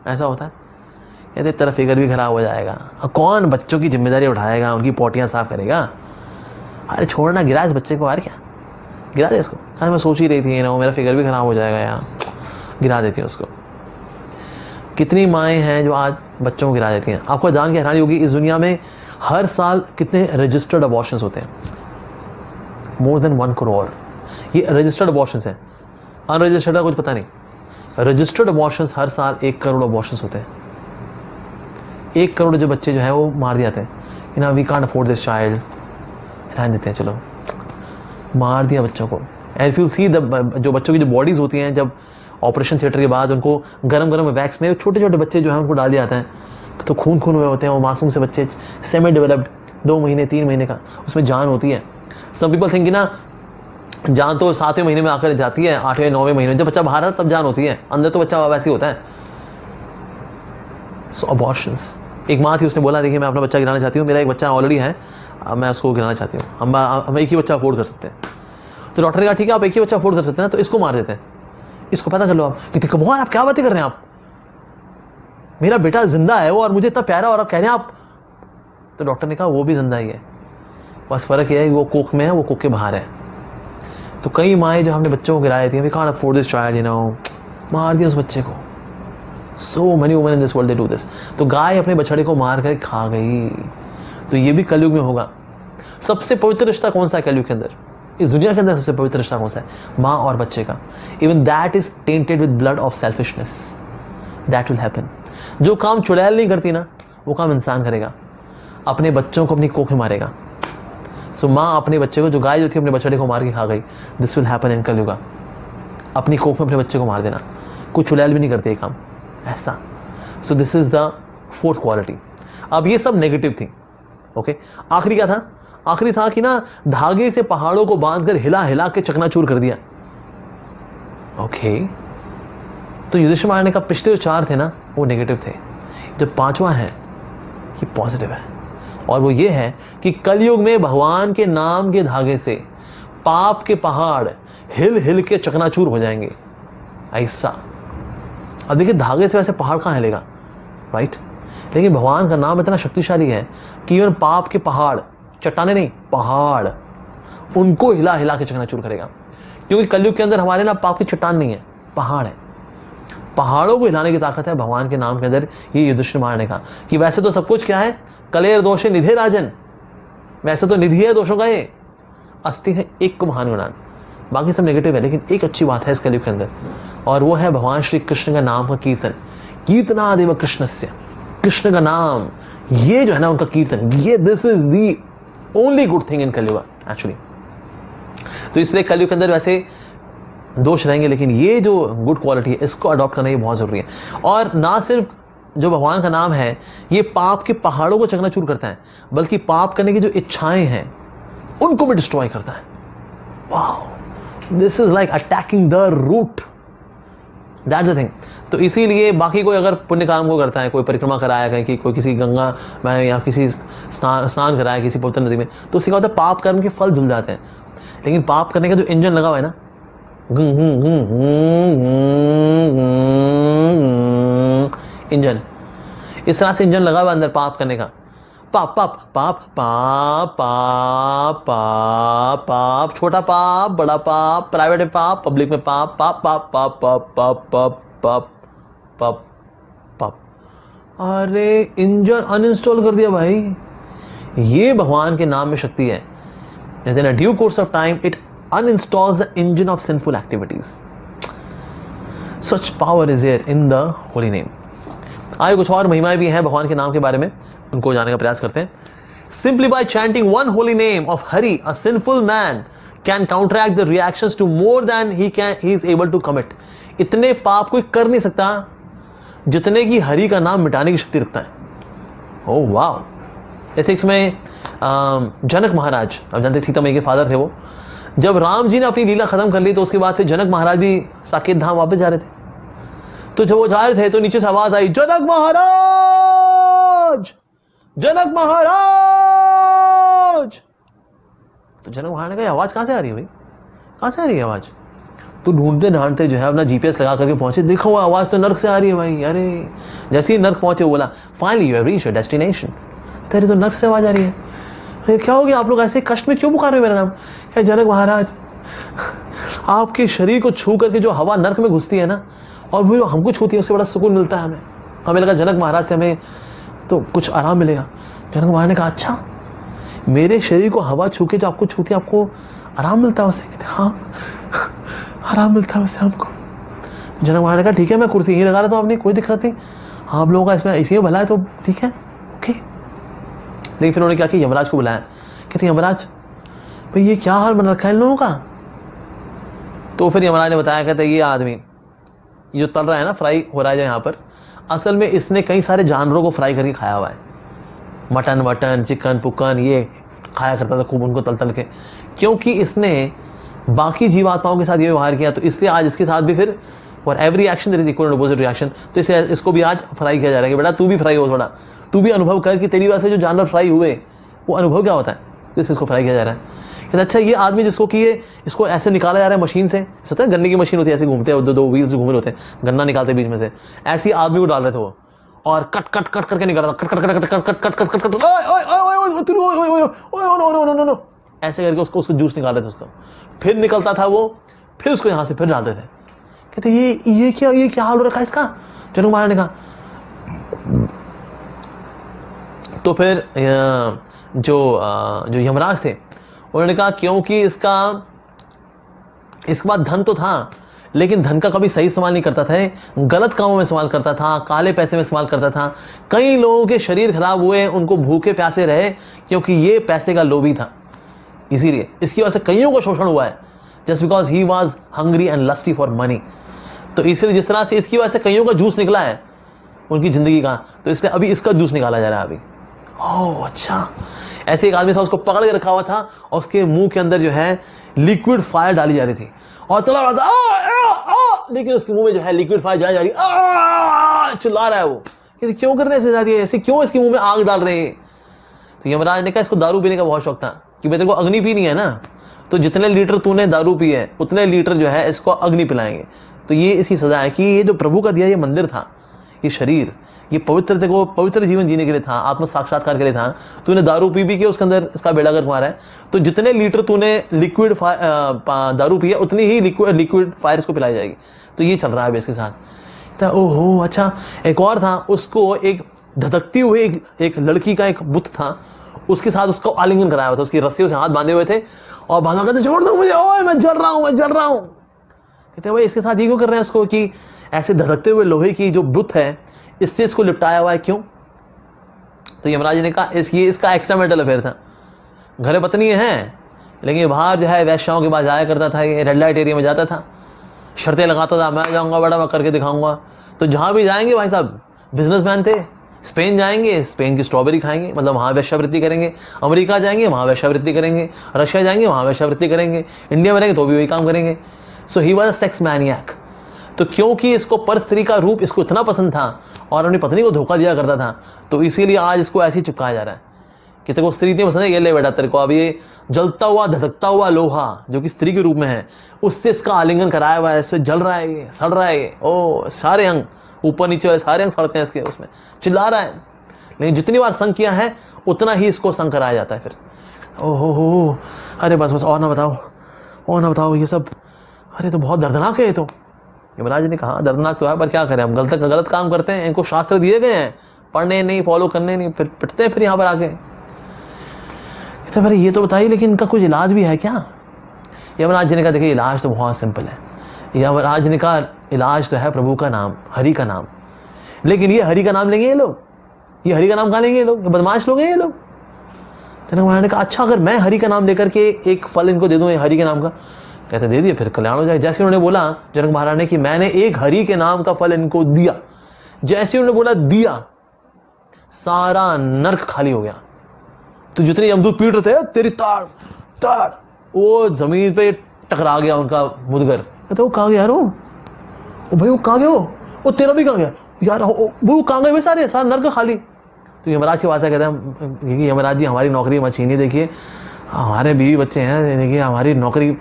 ऐसा होता है, कहते तेरा फिगर भी खराब हो जाएगा। अब कौन बच्चों की जिम्मेदारी उठाएगा, उनकी पोटियां साफ करेगा? अरे छोड़ना, गिरा इस बच्चे को, यार क्या गिरा दे इसको। हाँ मैं सोच ही रही थी ना, मेरा फिगर भी खराब हो जाएगा यार, गिरा देती हूँ उसको। कितनी माएँ हैं जो आज बच्चों को गिरा देती हैं। आपको जान के हैरानी होगी, इस दुनिया में हर साल कितने रजिस्टर्ड अबॉर्शंस होते हैं? More than 1 crore. ये रजिस्टर्ड अबॉर्शंस हैं, अनरजिस्टर्ड का कुछ पता नहीं। रजिस्टर्ड अबॉर्शंस हर साल 1 करोड़ अबॉर्शंस होते हैं। 1 करोड़ जो बच्चे जो है वो मार दिए जाते हैं। We can't afford this child, रहने देते हैं, चलो मार दिया बच्चों को। एंड इफ यू सी जो बच्चों की जो बॉडीज होती हैं, जब ऑपरेशन थिएटर के बाद उनको गरम गरम वैक्स में छोटे छोटे बच्चे जो हैं उनको डाल दिया जाता है, तो खून खून हुए होते हैं वो मासूम से बच्चे, सेमी डेवलप्ड, 2 महीने 3 महीने का, उसमें जान होती है। सम पीपल थिंक ना जान तो 7वें महीने में आकर जाती है, 8वें 9वें महीने जब बच्चा बाहर आता तब जान होती है, अंदर तो बच्चा वैसे ही होता है। सो अबॉर्शंस। एक माँ थी, उसने बोला देखिए मैं अपना बच्चा गिराना चाहती हूँ, मेरा एक बच्चा ऑलरेडी है, मैं उसको गिराना चाहती हूँ, हम एक ही बच्चा अफोर्ड कर सकते हैं। तो डॉक्टर ने कहा ठीक है आप एक ही बच्चा अफोर्ड कर सकते हैं ना, तो इसको मार देते हैं, इसको पैदा कर लो आप। कितनी कमाल, आप क्या बातें कर रहे हैं आप, मेरा बेटा जिंदा है वो और मुझे इतना प्यारा, और आप कह रहे हैं आप। तो डॉक्टर ने कहा वो भी जिंदा ही है, बस फर्क यह है वो कोख में है, वो कोख के बाहर है। तो कई माएँ जो हमने बच्चों को गिराई थी, we can't afford this child, मार दिया उस बच्चे को। So many women in this world they do this. तो गाय अपने बछड़े को मार कर खा गई। तो ये भी कलयुग में होगा। सबसे पवित्र रिश्ता कौन सा है कलयुग के अंदर? इस दुनिया के अंदर सबसे पवित्र रिश्ता कौन सा है? माँ और बच्चे का। Even that is tainted with blood of selfishness. That will happen. जो काम चुड़ैल नहीं करती ना, वो काम इंसान करेगा, अपने बच्चों को अपनी कोख में मारेगा। सो माँ अपने बच्चे को, जो गाय जो थी अपने बछड़े को मार के खा गई, this will happen in Kalyuga. अपनी कोख में अपने बच्चे को मार देना, कोई चुड़ैल भी नहीं करते ये काम ऐसा। So this is the 4th quality. अब ये सब नेगेटिव थी, ओके। आखिरी क्या था? आखिरी था कि ना धागे से पहाड़ों को बांधकर हिला हिला के चकनाचूर कर दिया, ओके। तो युधिष्ठिर महाराज ने कहा पिछले जो 4 थे ना वो नेगेटिव थे, जो 5वां है ये पॉजिटिव है, और वो ये है कि कलयुग में भगवान के नाम के धागे से पाप के पहाड़ हिल हिल के चकनाचूर हो जाएंगे ऐसा। अब देखिए धागे से वैसे पहाड़ कहाँ हिलेगा, राइट? लेकिन भगवान का नाम इतना शक्तिशाली है कि इवन पाप के पहाड़, चट्टाने नहीं पहाड़, उनको हिला हिला के चकनाचूर करेगा। क्योंकि कलयुग के अंदर हमारे ना पाप की चट्टान नहीं है, पहाड़ है। पहाड़ों को हिलाने की ताकत है भगवान के नाम के अंदर। ये युधिष्ठिर महाराज ने कहा कि वैसे तो सब कुछ क्या है, कलेर दोषे निधे राजन, वैसे तो निधि है दोषों का, ये अस्थि है एक को महान गुणान, बाकी सब नेगेटिव है। लेकिन एक अच्छी बात है इस कलयुग के अंदर, और वो है भगवान श्री कृष्ण का नाम का कीर्तन। कीर्तनादेव कृष्णस्य, कृष्ण का नाम ये जो है ना उनका कीर्तन, ये this is the only good thing in कलयुग एक्चुअली। तो इसलिए कलयुग के अंदर वैसे दोष रहेंगे, लेकिन ये जो गुड क्वालिटी है इसको अडॉप्ट करना ये बहुत जरूरी है। और ना सिर्फ जो भगवान का नाम है ये पाप के पहाड़ों को चकनाचूर करता है, बल्कि पाप करने की जो इच्छाएं हैं उनको भी डिस्ट्रॉय करता है। Wow, this is like attacking the root, that's the thing. तो इसीलिए बाकी कोई अगर पुण्य काम को करता है, कोई परिक्रमा कराया कहीं की, कोई किसी गंगा में या किसी स्नान कराया किसी पवित्र नदी में, तो उससे क्या होता है पाप कर्म के फल धुल जाते हैं। लेकिन पाप करने का जो इंजन लगा हुआ है ना, इंजन, इस तरह से इंजन लगा हुआ अंदर पाप करने का, पाप पाप पाप पाप पाप पाप पाप, छोटा पाप बड़ा पाप, प्राइवेट में पाप पब्लिक में पाप, पाप पाप पाप पाप पाप पाप पाप पाप पाप। अरे इंजन अनइंस्टॉल कर दिया भाई। ये भगवान के नाम में शक्ति है। In a due course of time, it uninstalls the engine of sinful activities. Such power is there in the holy name. आगे कुछ और महिमाएं भी हैं भगवान के नाम के बारे में, उनको जानने का प्रयास करते हैं। Simply by chanting one holy name of Hari, a sinful man can counteract the reactions to more than he is able to commit. इतने पाप कोई कर नहीं सकता जितने की हरि का नाम मिटाने की शक्ति रखता है। ओह वाह। जैसे इसमें जनक महाराज, अब जानते सीता मैया के फादर थे वो, जब राम जी ने अपनी लीला खत्म कर ली तो उसके बाद से जनक महाराज भी साकेत धाम वापस जा रहे थे। तो जब वो जा रहे थे तो नीचे से आवाज आई, जनक महाराज, जनक महाराज। तो जनक महाराज ने कहा आवाज कहां से आ रही है भाई, कहां से आ रही है आवाज? तो ढूंढते ढांढते जो है अपना जीपीएस लगा करके पहुंचे, देखा हुआ आवाज़ तो नर्क से आ रही है भाई। अरे जैसे ही नर्क पहुंचे बोला finally you have reached your destination. तेरे तो नर्क से आवाज़ आ रही है, क्या हो गया आप लोग ऐसे कष्ट में क्यों पुकार रहे हो मेरा नाम? क्या जनक महाराज आपके शरीर को छू करके जो हवा नर्क में घुसती है ना, और वो हमको छूती है उससे बड़ा सुकून मिलता है हमें। हमें लगा जनक महाराज से हमें तो कुछ आराम मिलेगा। जनक महाराज ने कहा अच्छा मेरे शरीर को हवा छू के जो आपको छूती है आपको आराम मिलता है उससे? कहते हाँ आराम मिलता है उससे हमको। जनक महाराज ने कहा ठीक है मैं कुर्सी यहीं लगा रहा था अपनी, कोई दिक्कत नहीं, आप लोगों का इसमें इसी में भला है तो ठीक है ओके। लेकिन फिर उन्होंने क्या किया, यमराज को बुलाया। कहते यमराज भाई ये क्या हाल बन रखा है इन लोगों का? तो फिर यमराज ने बताया, कहते ये आदमी जो तल रहा है ना, फ्राई हो रहा है यहाँ पर, असल में इसने कई सारे जानवरों को फ्राई करके खाया हुआ है। मटन वटन चिकन पुकन ये खाया करता था खूब उनको तल तल के, क्योंकि इसने बाकी जीवात्माओं के साथ ये व्यवहार किया, तो इसलिए आज इसके साथ भी फिर for every action there is equal and opposite reaction. तो इसे इसको भी आज फ्राई किया जा रहा है कि बेटा तू भी फ्राई हो, थोड़ा तू भी अनुभव कर कि तेरी वजह से जो जानवर फ्राई हुए वो अनुभव क्या होता है, तो इसको फ्राई किया जा रहा है। अच्छा ये आदमी जिसको कि ये इसको ऐसे निकाला जा रहा है मशीन से, होता है गन्ने की मशीन होती है ऐसे घूमते हैं, दो व्हील्स घूम रहे होते हैं, गन्ना निकालते बीच में से, ऐसी आदमी को डाल रहे थे वो, और कट कट कट करके निकाल रहा था, cut cut cut cut cut cut cut cut cut ऐसे करके उसको जूस निकाल रहे थे उसका, फिर निकलता था वो, फिर उसको यहाँ से फिर डालते थे। कहते ये क्या हाल हो रखा है इसका? जनक महाराज ने कहा। तो फिर जो यमराज थे उन्होंने कहा क्योंकि इसके पास धन तो था लेकिन धन का कभी सही इस्तेमाल नहीं करता था, गलत कामों में इस्तेमाल करता था, काले पैसे में इस्तेमाल करता था। कई लोगों के शरीर खराब हुए, उनको भूखे प्यासे रहे क्योंकि ये पैसे का लोभी था, इसीलिए इसकी वजह से कईयों को शोषण हुआ है, just because he was hungry and lusty for money. तो इसलिए जिस तरह से इसकी वजह से कईयों का जूस निकला है उनकी जिंदगी का, तो इसलिए अभी इसका जूस निकाला जा रहा है अभी। ओह अच्छा, ऐसे एक आदमी था उसको पकड़ के रखा हुआ था और उसके मुंह के अंदर जो है लिक्विड फायर डाली जा रही थी और चला रहा था, लेकिन उसके मुंह में जो है लिक्विड फायर जा रही, चिल्ला रहा है वो कि क्यों कर रहे हैं ऐसे क्यों इसके मुंह में आग डाल रहे हैं? तो यमराज ने कहा इसको दारू पीने का बहुत शौक था कि भाई तेरे को अग्नि पीनी है ना, तो जितने लीटर तूने दारू पी है उतने लीटर जो है इसको अग्नि पिलाएंगे। तो ये इसकी सजा है कि ये जो प्रभु का दिया ये मंदिर था, ये शरीर, ये पवित्रता को पवित्र जीवन जीने के लिए था, आत्म साक्षात्कार के लिए था। तूने दारू पी के उसके अंदर इसका बेड़ा गर्क मारा है, तो जितने लीटर तूने लिक्विड दारू पी है उतनी ही लिक्विड फायर इसको पिलाई जाएगी। तो ये चल रहा है इसके साथ। ओहो अच्छा, एक और था, उसको एक धधकती हुई एक लड़की का एक बुत था, उसके साथ उसको आलिंगन कराया हुआ था, उसकी रस्सियों से हाथ बांधे हुए थे और बांधा कहते छोड़ दो मुझे, ओए मैं जल रहा हूं। कहते भाई इसके साथ ये क्यों कर रहे हैं उसको कि ऐसे धधकते हुए लोहे की जो बुत है इससे इसको लिपटाया हुआ है, क्यों? तो यमराज ने कहा इसका एक्स्ट्रा मेंटल अफेयर था। घरे पत्नी है लेकिन बाहर जो है वैश्याओं के पास जाया करता था, ये रेड लाइट एरिया में जाता था, शर्तें लगाता था, मैं जाऊंगा बड़ा मैं करके दिखाऊंगा। तो जहां भी जाएंगे भाई साहब बिजनेसमैन थे, स्पेन जाएंगे स्पेन की स्ट्रॉबेरी खाएंगे, मतलब वहाँ वैश्यावृत्ति करेंगे, अमेरिका जाएंगे वहाँ वैश्यावृत्ति करेंगे, रशिया जाएंगे वहाँ वैश्यावृत्ति करेंगे, इंडिया में रहेंगे तो भी वही काम करेंगे। So he was a sex maniac. तो क्योंकि इसको पर स्त्री का रूप इसको इतना पसंद था और अपनी पत्नी को धोखा दिया करता था, तो इसीलिए आज इसको ऐसे ही चिपकाया जा रहा है कि तेरे को स्त्री इतनी पसंद है, ये ले बेटा तेरे को अब ये जलता हुआ धधकता हुआ लोहा जो कि स्त्री के रूप में है उससे इसका आलिंगन कराया हुआ है, इससे जल रहा है, ये सड़ रहा है, ये ओ सारे अंग ऊपर नीचे वाले सारे अंग सड़ते हैं इसके, उसमें चिल्ला रहा है। लेकिन जितनी बार संग किया है उतना ही इसको संग कराया जाता है फिर। ओहो अरे बस और ना बताओ ये सब, अरे तो बहुत दर्दनाक है ये तो। यमराज ने कहा दर्दनाक तो है पर क्या करें, हम गलत काम करते हैं, इनको शास्त्र दिए गए हैं पढ़ने नहीं, फॉलो करने नहीं, फिर पिटते हैं फिर यहाँ पर आके। तो भाई ये तो बताइए लेकिन इनका कुछ इलाज भी है क्या? यमराज जी ने कहा देखिए इलाज तो बहुत सिंपल है। यमराज ने कहा इलाज तो है प्रभु का नाम, हरि का नाम। लेकिन ये हरि का नाम लेंगे ये लोग, ये हरि का नाम कहाँ लेंगे ये लोग, बदमाश लोग हैं ये लोग। जनक महाराज ने कहा अच्छा अगर मैं हरि का नाम लेकर के एक फल इनको दे दूं हरि के नाम का, कहते दे दिए फिर कल्याण हो जाए। जैसे उन्होंने बोला जनक महाराज ने कि मैंने एक हरि के नाम का फल इनको दिया, जैसे उन्होंने बोला दिया सारा नर्क खाली हो गया। तो जितने यमदूत पीट रहे थे तेरी ताड़ ताड़, वो जमीन पे टकरा गया उनका मुदगर। कहते वो कहाँ गया यार, वो भाई वो कहाँ गया, वो तेरा भी कहाँ गया यार, वो कहाँ गए सारा नर्क खाली। तो यमराज की भाषा कहते हैं यमराज जी हमारी नौकरी मत छीनिए, देखिए हमारे बीवी बच्चे हैं, देखिए हमारी नौकरी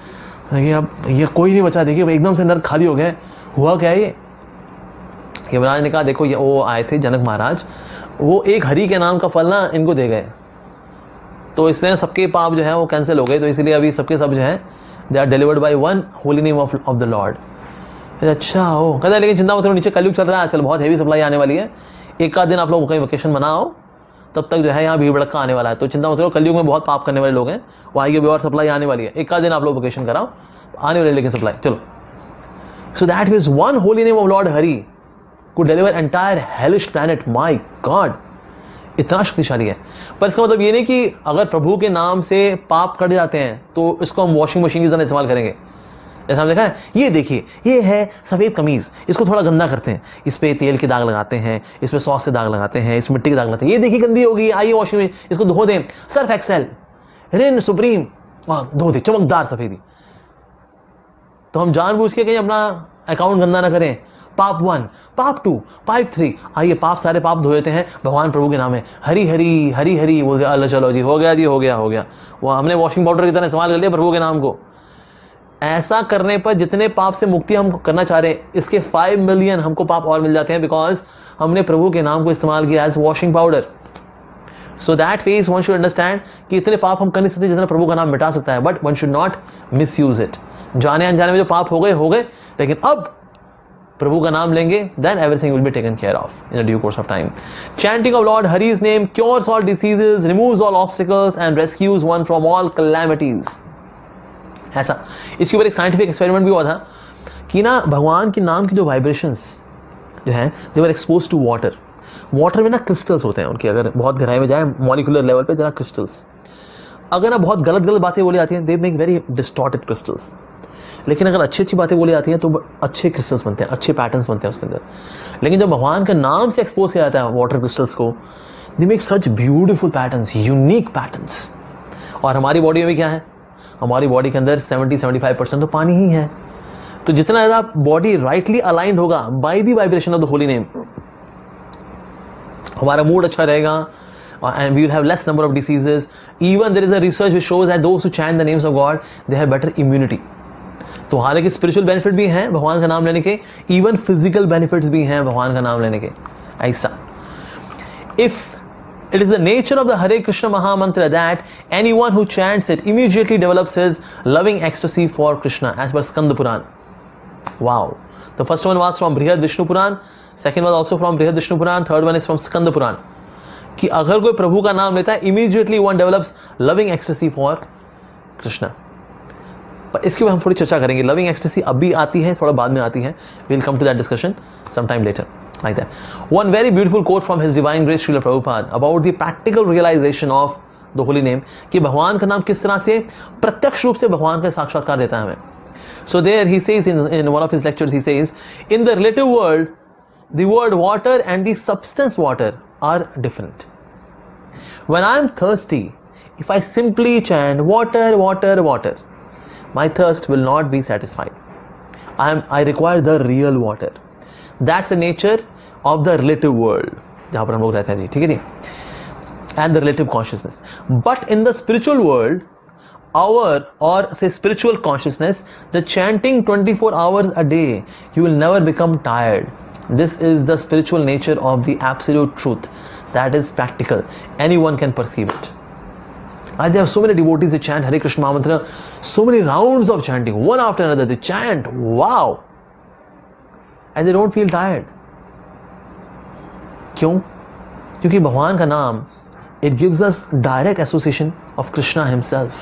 देखिए अब ये कोई नहीं बचा, देखिए एकदम से नर्क खाली हो गए, हुआ क्या है ये? यमराज ने कहा देखो ये वो आए थे जनक महाराज, वो एक हरि के नाम का फल ना इनको दे गए, तो इसलिए सबके पाप जो है वो कैंसिल हो गए, तो इसलिए अभी सबके सब जो है they are delivered by one holy name of the Lord. अच्छा हो, कहता है लेकिन चिंता मत करो, नीचे कलयुग चल रहा है, चल बहुत हेवी सप्लाई आने वाली है, एक आध दिन आप लोग कहीं वेकेशन बनाओ, तब तक जो है यहाँ भीड़ भड़का आने वाला है, तो चिंता मत करो, कलयुग में बहुत पाप करने वाले लोग हैं, वो आगे भी और सप्लाई आने वाली है, एक आध दिन आप लोग वेकेशन कराओ, आने वाले लेकिन सप्लाई। चलो, सो that means one holy name of Lord Hari could deliver entire hellish planet. My God, इतना शक्तिशाली है। पर इसका मतलब ये नहीं कि अगर प्रभु के नाम से पाप कट जाते हैं तो इसको हम वॉशिंग मशीन की तरह इस्तेमाल करेंगे। जैसे हम देखा है, ये देखिए ये है सफ़ेद कमीज़, इसको थोड़ा गंदा करते हैं, इस पर तेल के दाग लगाते हैं, इस पर सॉस से दाग लगाते हैं, इस मिट्टी के दाग लगाते हैं, ये देखिए गंदी होगी, आइए वॉशिंग मशीन इसको धो दें, सर्फ एक्सेल, रिन सुप्रीम, धो दे, चमकदार सफ़ेदी। तो हम जानबूझ के कहीं अपना अकाउंट गंदा ना करें। पाप 1, पाप 2, पाप 3, आइए पाप सारे पाप धो देते हैं भगवान प्रभु के नाम है, हरी हरी हरी हरी बोल दिया, अल्लाह चलो जी हो गया जी, हो गया हो गया, वो हमने वॉशिंग पाउडर की तरह इस्तेमाल कर लिया प्रभु के नाम को। ऐसा करने पर जितने पाप से मुक्ति हम करना चाह रहे हैं, इसके 5 मिलियन हमको पाप और मिल जाते हैं, बिकॉज हमने प्रभु के नाम को इस्तेमाल किया as washing powder. So that ways one should understand कि इतने पाप हम कर नहीं सकते जितना प्रभु का नाम मिटा सकता है, but one should not miss use it. जाने अनजाने में जो पाप हो गए, लेकिन अब प्रभु का नाम लेंगे, then everything will be taken care of in a due course of time. Chanting of Lord Hari's name cures all diseases, removes all obstacles and rescues one from all calamities. ऐसा इसके ऊपर एक साइंटिफिक एक्सपेरिमेंट भी हुआ था कि ना भगवान के नाम की जो वाइब्रेशंस जो हैं दे वर एक्सपोज टू वाटर। वाटर में ना क्रिस्टल्स होते हैं उनके, अगर बहुत गहराई में जाए मॉलिक्यूलर लेवल पे, देयर आर क्रिस्टल्स। अगर ना बहुत गलत बातें बोली आती हैं, they make very distorted crystals, लेकिन अगर अच्छी अच्छी बातें बोली आती हैं तो अच्छे क्रिस्टल्स बनते हैं, अच्छे पैटर्न्स बनते हैं उसके अंदर। लेकिन जब भगवान का नाम से एक्सपोज किया जाता है वाटर क्रिस्टल्स को, they make such beautiful patterns, unique patterns. और हमारी बॉडी में भी क्या है, हमारी बॉडी के अंदर 70-75% तो पानी ही है, तो जितना ज़्यादा बॉडी राइटली अलाइंड होगा by the vibration of the holy name, हमारा मूड अच्छा रहेगा, and we will have less number of diseases. Even there is a research which shows that those who chant the names of God, they have better immunity. तो हालांकि स्पिरिचुअल बेनिफिट भी हैं भगवान का नाम लेने के, इवन फिजिकल बेनिफिट्स भी हैं भगवान का नाम लेने के। ऐसा if it is the nature of the Hare Krishna mahamantra that anyone who chants it immediately develops his loving ecstasy for Krishna as per Skanda Purana. Wow, the first one was from Brihad Vishnu Purana, second was also from Brihad Vishnu Purana, third one is from Skanda Purana, कि अगर कोई प्रभु का नाम लेता है immediately one develops loving ecstasy for Krishna. पर इसके बाद हम थोड़ी चर्चा करेंगे। लविंग एक्सटेसी अभी आती है, थोड़ा बाद में आती है, we will come to that discussion some time later like that. One very beautiful quote from his divine grace Srila Prabhupada about the practical realisation of the holy name, कि भगवान का नाम किस तरह से प्रत्यक्ष रूप से भगवान का साक्षात्कार देता है हमें। So there he says in one of his lectures, he says in the relative world the word water and the substance water are different. When I am thirsty, if I simply chant water water water, my thirst will not be satisfied. I require the real water. That's the nature of the relative world, जहाँ पर हम लोग रहते हैं जी, ठीक है जी, and the relative consciousness. But in the spiritual world, or say spiritual consciousness, the chanting 24 hours a day, you will never become tired. This is the spiritual nature of the absolute truth that is practical. Anyone can perceive it. And there are so many devotees, they chant Hare Krishna Mahamantra, so many rounds of chanting, one after another, they chant, wow! And they don't feel tired. क्यों? क्योंकि भगवान का नाम, it gives us direct association of Krishna himself.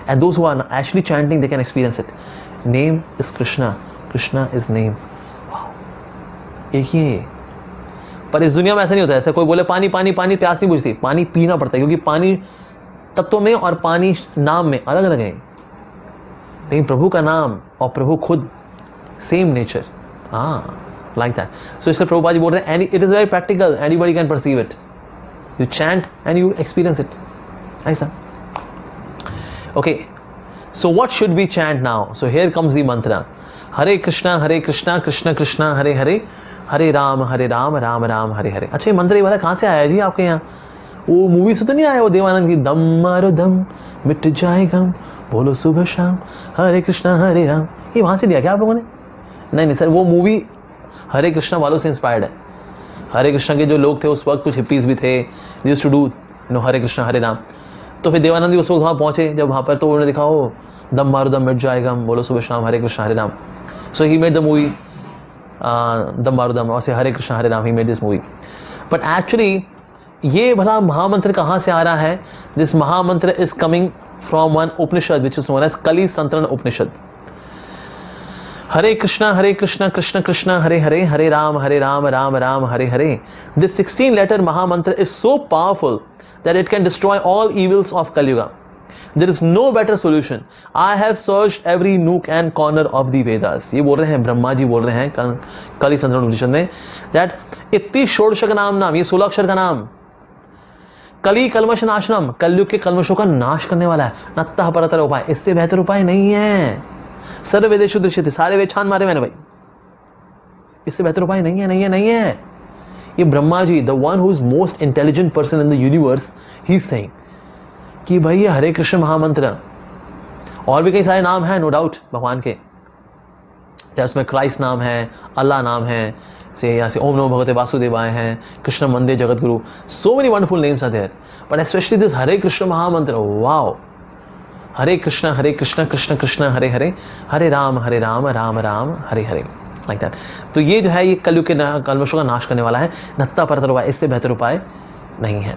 And those who are actually chanting, they can experience it. Name is Krishna, Krishna is name. Wow! एक ही है। पर इस दुनिया में ऐसा नहीं होता है, ऐसा कोई बोले पानी पानी पानी, प्यास नहीं बुझती, पानी पीना पड़ता है, क्योंकि पानी तत्व में और पानी नाम में अलग अलग है। लेकिन प्रभु का नाम और प्रभु खुद same nature, like that. So इसलिए प्रभुपाद जी बोल रहे हैं, it is very practical, anybody can perceive it, you chant and you experience it, ऐसा। Okay, so what should we chant now? So here comes the mantra, Hare Krishna Krishna Krishna Hare Hare, Hare Ram Ram Ram Ram Hare हरे। अच्छा, ये मंत्र ये वाला कहाँ से आया जी आपके यहाँ? वो मूवी से तो नहीं आया वो देवानंद की, दम मारो दम मिट जाए गम बोलो सुबह शाम हरे कृष्णा हरे राम, ये वहां से लिया क्या आप लोगों ने? नहीं सर, वो मूवी हरे कृष्णा वालों से इंस्पायर्ड है। हरे कृष्णा के जो लोग थे उस वक्त, कुछ हिप्पीज भी थे, यूज्ड टू डू हरे कृष्णा हरे राम। तो फिर देवानंद जी उस वक्त वहाँ पहुंचे जब वहाँ पर, तो उन्होंने देखा हो दम मारो दम मिट जाएगा बोलो सुबह शाम Hare Krishna Hare Ram. So he made the movie Dum Maro Dum, और से Hare Krishna Hare Ram, he made this movie. But actually ये भला महामंत्र कहाँ से आ रहा है? This mahamantra is coming from one Upanishad which is known as Kali Santarana Upanishad. Hare Krishna Krishna Krishna Hare Hare, Hare Ram Ram Ram Hare Hare. This 16 letter Mahamantra is so powerful that it can destroy all evils of Kali Yuga. There is no better solution. I have searched every nook and corner of the Vedas. ये बोल रहे हैं ब्रह्मा जी, बोल रहे हैं कली संतरण उपनिषद में, that इतनी षोडशक नाम, ये 16 अक्षर का नाम, कली कलमश नाशनम, कलयुग के कलमशों का नाश करने वाला है। नत्तः परतर उपाय, इससे बेहतर उपाय नहीं है। सर्व वेदेषु दृश्यते, सारे वेद छान मारे मैंने भाई, इससे बेहतर उपाय नहीं है। ये Brahma ji, the one who is most intelligent person in the universe, he is saying कि भाई ये हरे कृष्ण महामंत्र, और भी कई सारे नाम हैं नो डाउट भगवान के, उसमें क्राइस्ट नाम है, अल्लाह नाम है, से यहाँ से ओम नमो भगवते वासुदेवाय हैं, कृष्ण वंदे जगत गुरु, so many wonderful names are there, but specially this Hare Krishna mahamantra, wow. Hare Krishna Krishna Krishna Hare Hare, Hare Ram Ram Ram Hare Hare, like that. तो ये जो है ये कलयुग के कलमशों का नाश करने वाला है। नत्ता परतर उपाय, इससे बेहतर उपाय नहीं है।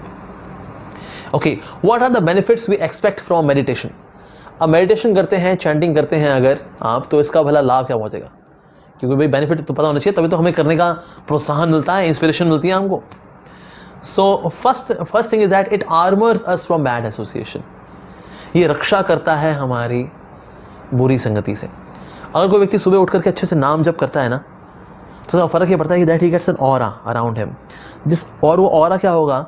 Okay, what are the benefits we expect from meditation? अब मेडिटेशन करते हैं, चैंटिंग करते हैं अगर आप, तो इसका भला लाभ क्या पहुंचेगा? क्योंकि भाई बेनिफिट तो पता होना चाहिए, तभी तो हमें करने का प्रोत्साहन मिलता है, इंस्पिरेशन मिलती है हमको। So first thing is that it armours us from bad association. ये रक्षा करता है हमारी बुरी संगति से। अगर कोई व्यक्ति सुबह उठ करके अच्छे से नाम जप करता है ना, तो फर्क ये पड़ता है कि that he gets an aura around him. और वो ऑरा क्या होगा?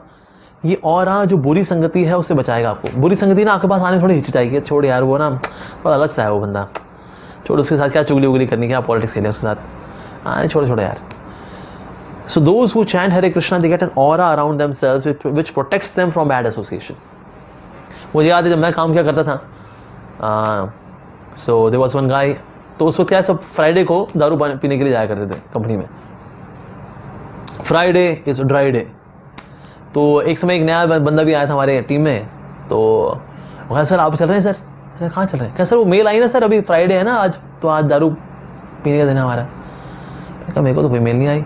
ये ऑरा जो बुरी संगति है उससे बचाएगा आपको। बुरी संगति ना आपके पास आने थोड़ी हिचकिचाएगी, छोड़ यार वो ना थोड़ा अलग सा है वो बंदा, छोड़ उसके साथ क्या चुगली उगली करनी, क्या पॉलिटिक्स खेले उसके साथ, छोड़ो यार। So those who chant Hare Krishna, they get an aura around themselves which protects them from bad association. मुझे याद है जब मैं काम किया करता था, so there was one guy, तो उस वक्त क्या सब फ्राइडे को दारू पीने के लिए जाया करते थे कंपनी में। Friday is dry day. तो एक समय एक नया बंदा भी आया था हमारे टीम में, तो कहा सर आप चल रहे हैं सर? अरे कहाँ चल रहे हैं? क्या सर वो मेल आई ना सर, अभी फ्राइडे है ना आज, तो आज दारू पीने का दिन है हमारा। मेरे को तो कोई मेल नहीं आई।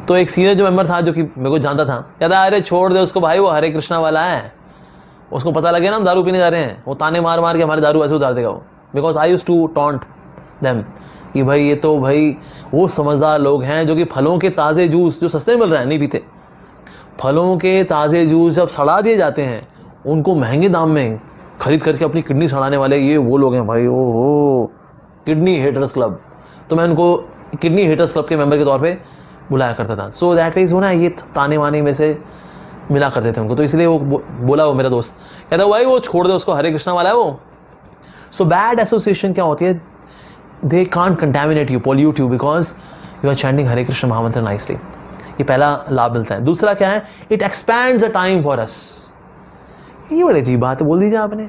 तो एक सीनियर जो मेंबर था जो कि मेरे को जानता था, कहता अरे छोड़ दे उसको भाई, वो हरे कृष्णा वाला है, उसको पता लगे ना हम दारू पीने जा रहे हैं, वो ताने मार मार के हमारे दारू ऐसे उतार देगा वो। Because I used to taunt them कि भाई ये तो भाई वो समझदार लोग हैं जो कि फलों के ताज़े जूस जो सस्ते मिल रहे हैं नहीं पीते। फलों के ताज़े जूस जब सड़ा दिए जाते हैं उनको महंगे दाम में खरीद करके अपनी किडनी सड़ाने वाले ये वो लोग हैं भाई। ओ किडनी हेटर्स क्लब। तो मैं उनको किडनी हेटर्स क्लब के मेंबर के तौर पे बुलाया करता था। सो दैट मीन्स वो ना ये ताने वाने में से मिला करते थे उनको, तो इसलिए वो बोला, वो मेरा दोस्त कहता भाई वो छोड़ दे उसको, हरे कृष्णा वाला है वो। सो बैड एसोसिएशन क्या होती है? They can't contaminate you, pollute you, because you are chanting Hare Krishna mahamantra nicely. ये पहला लाभ मिलता है। दूसरा क्या है? It expands the time for us. ये बड़ी अजीब बात है, बोल दीजिए आपने,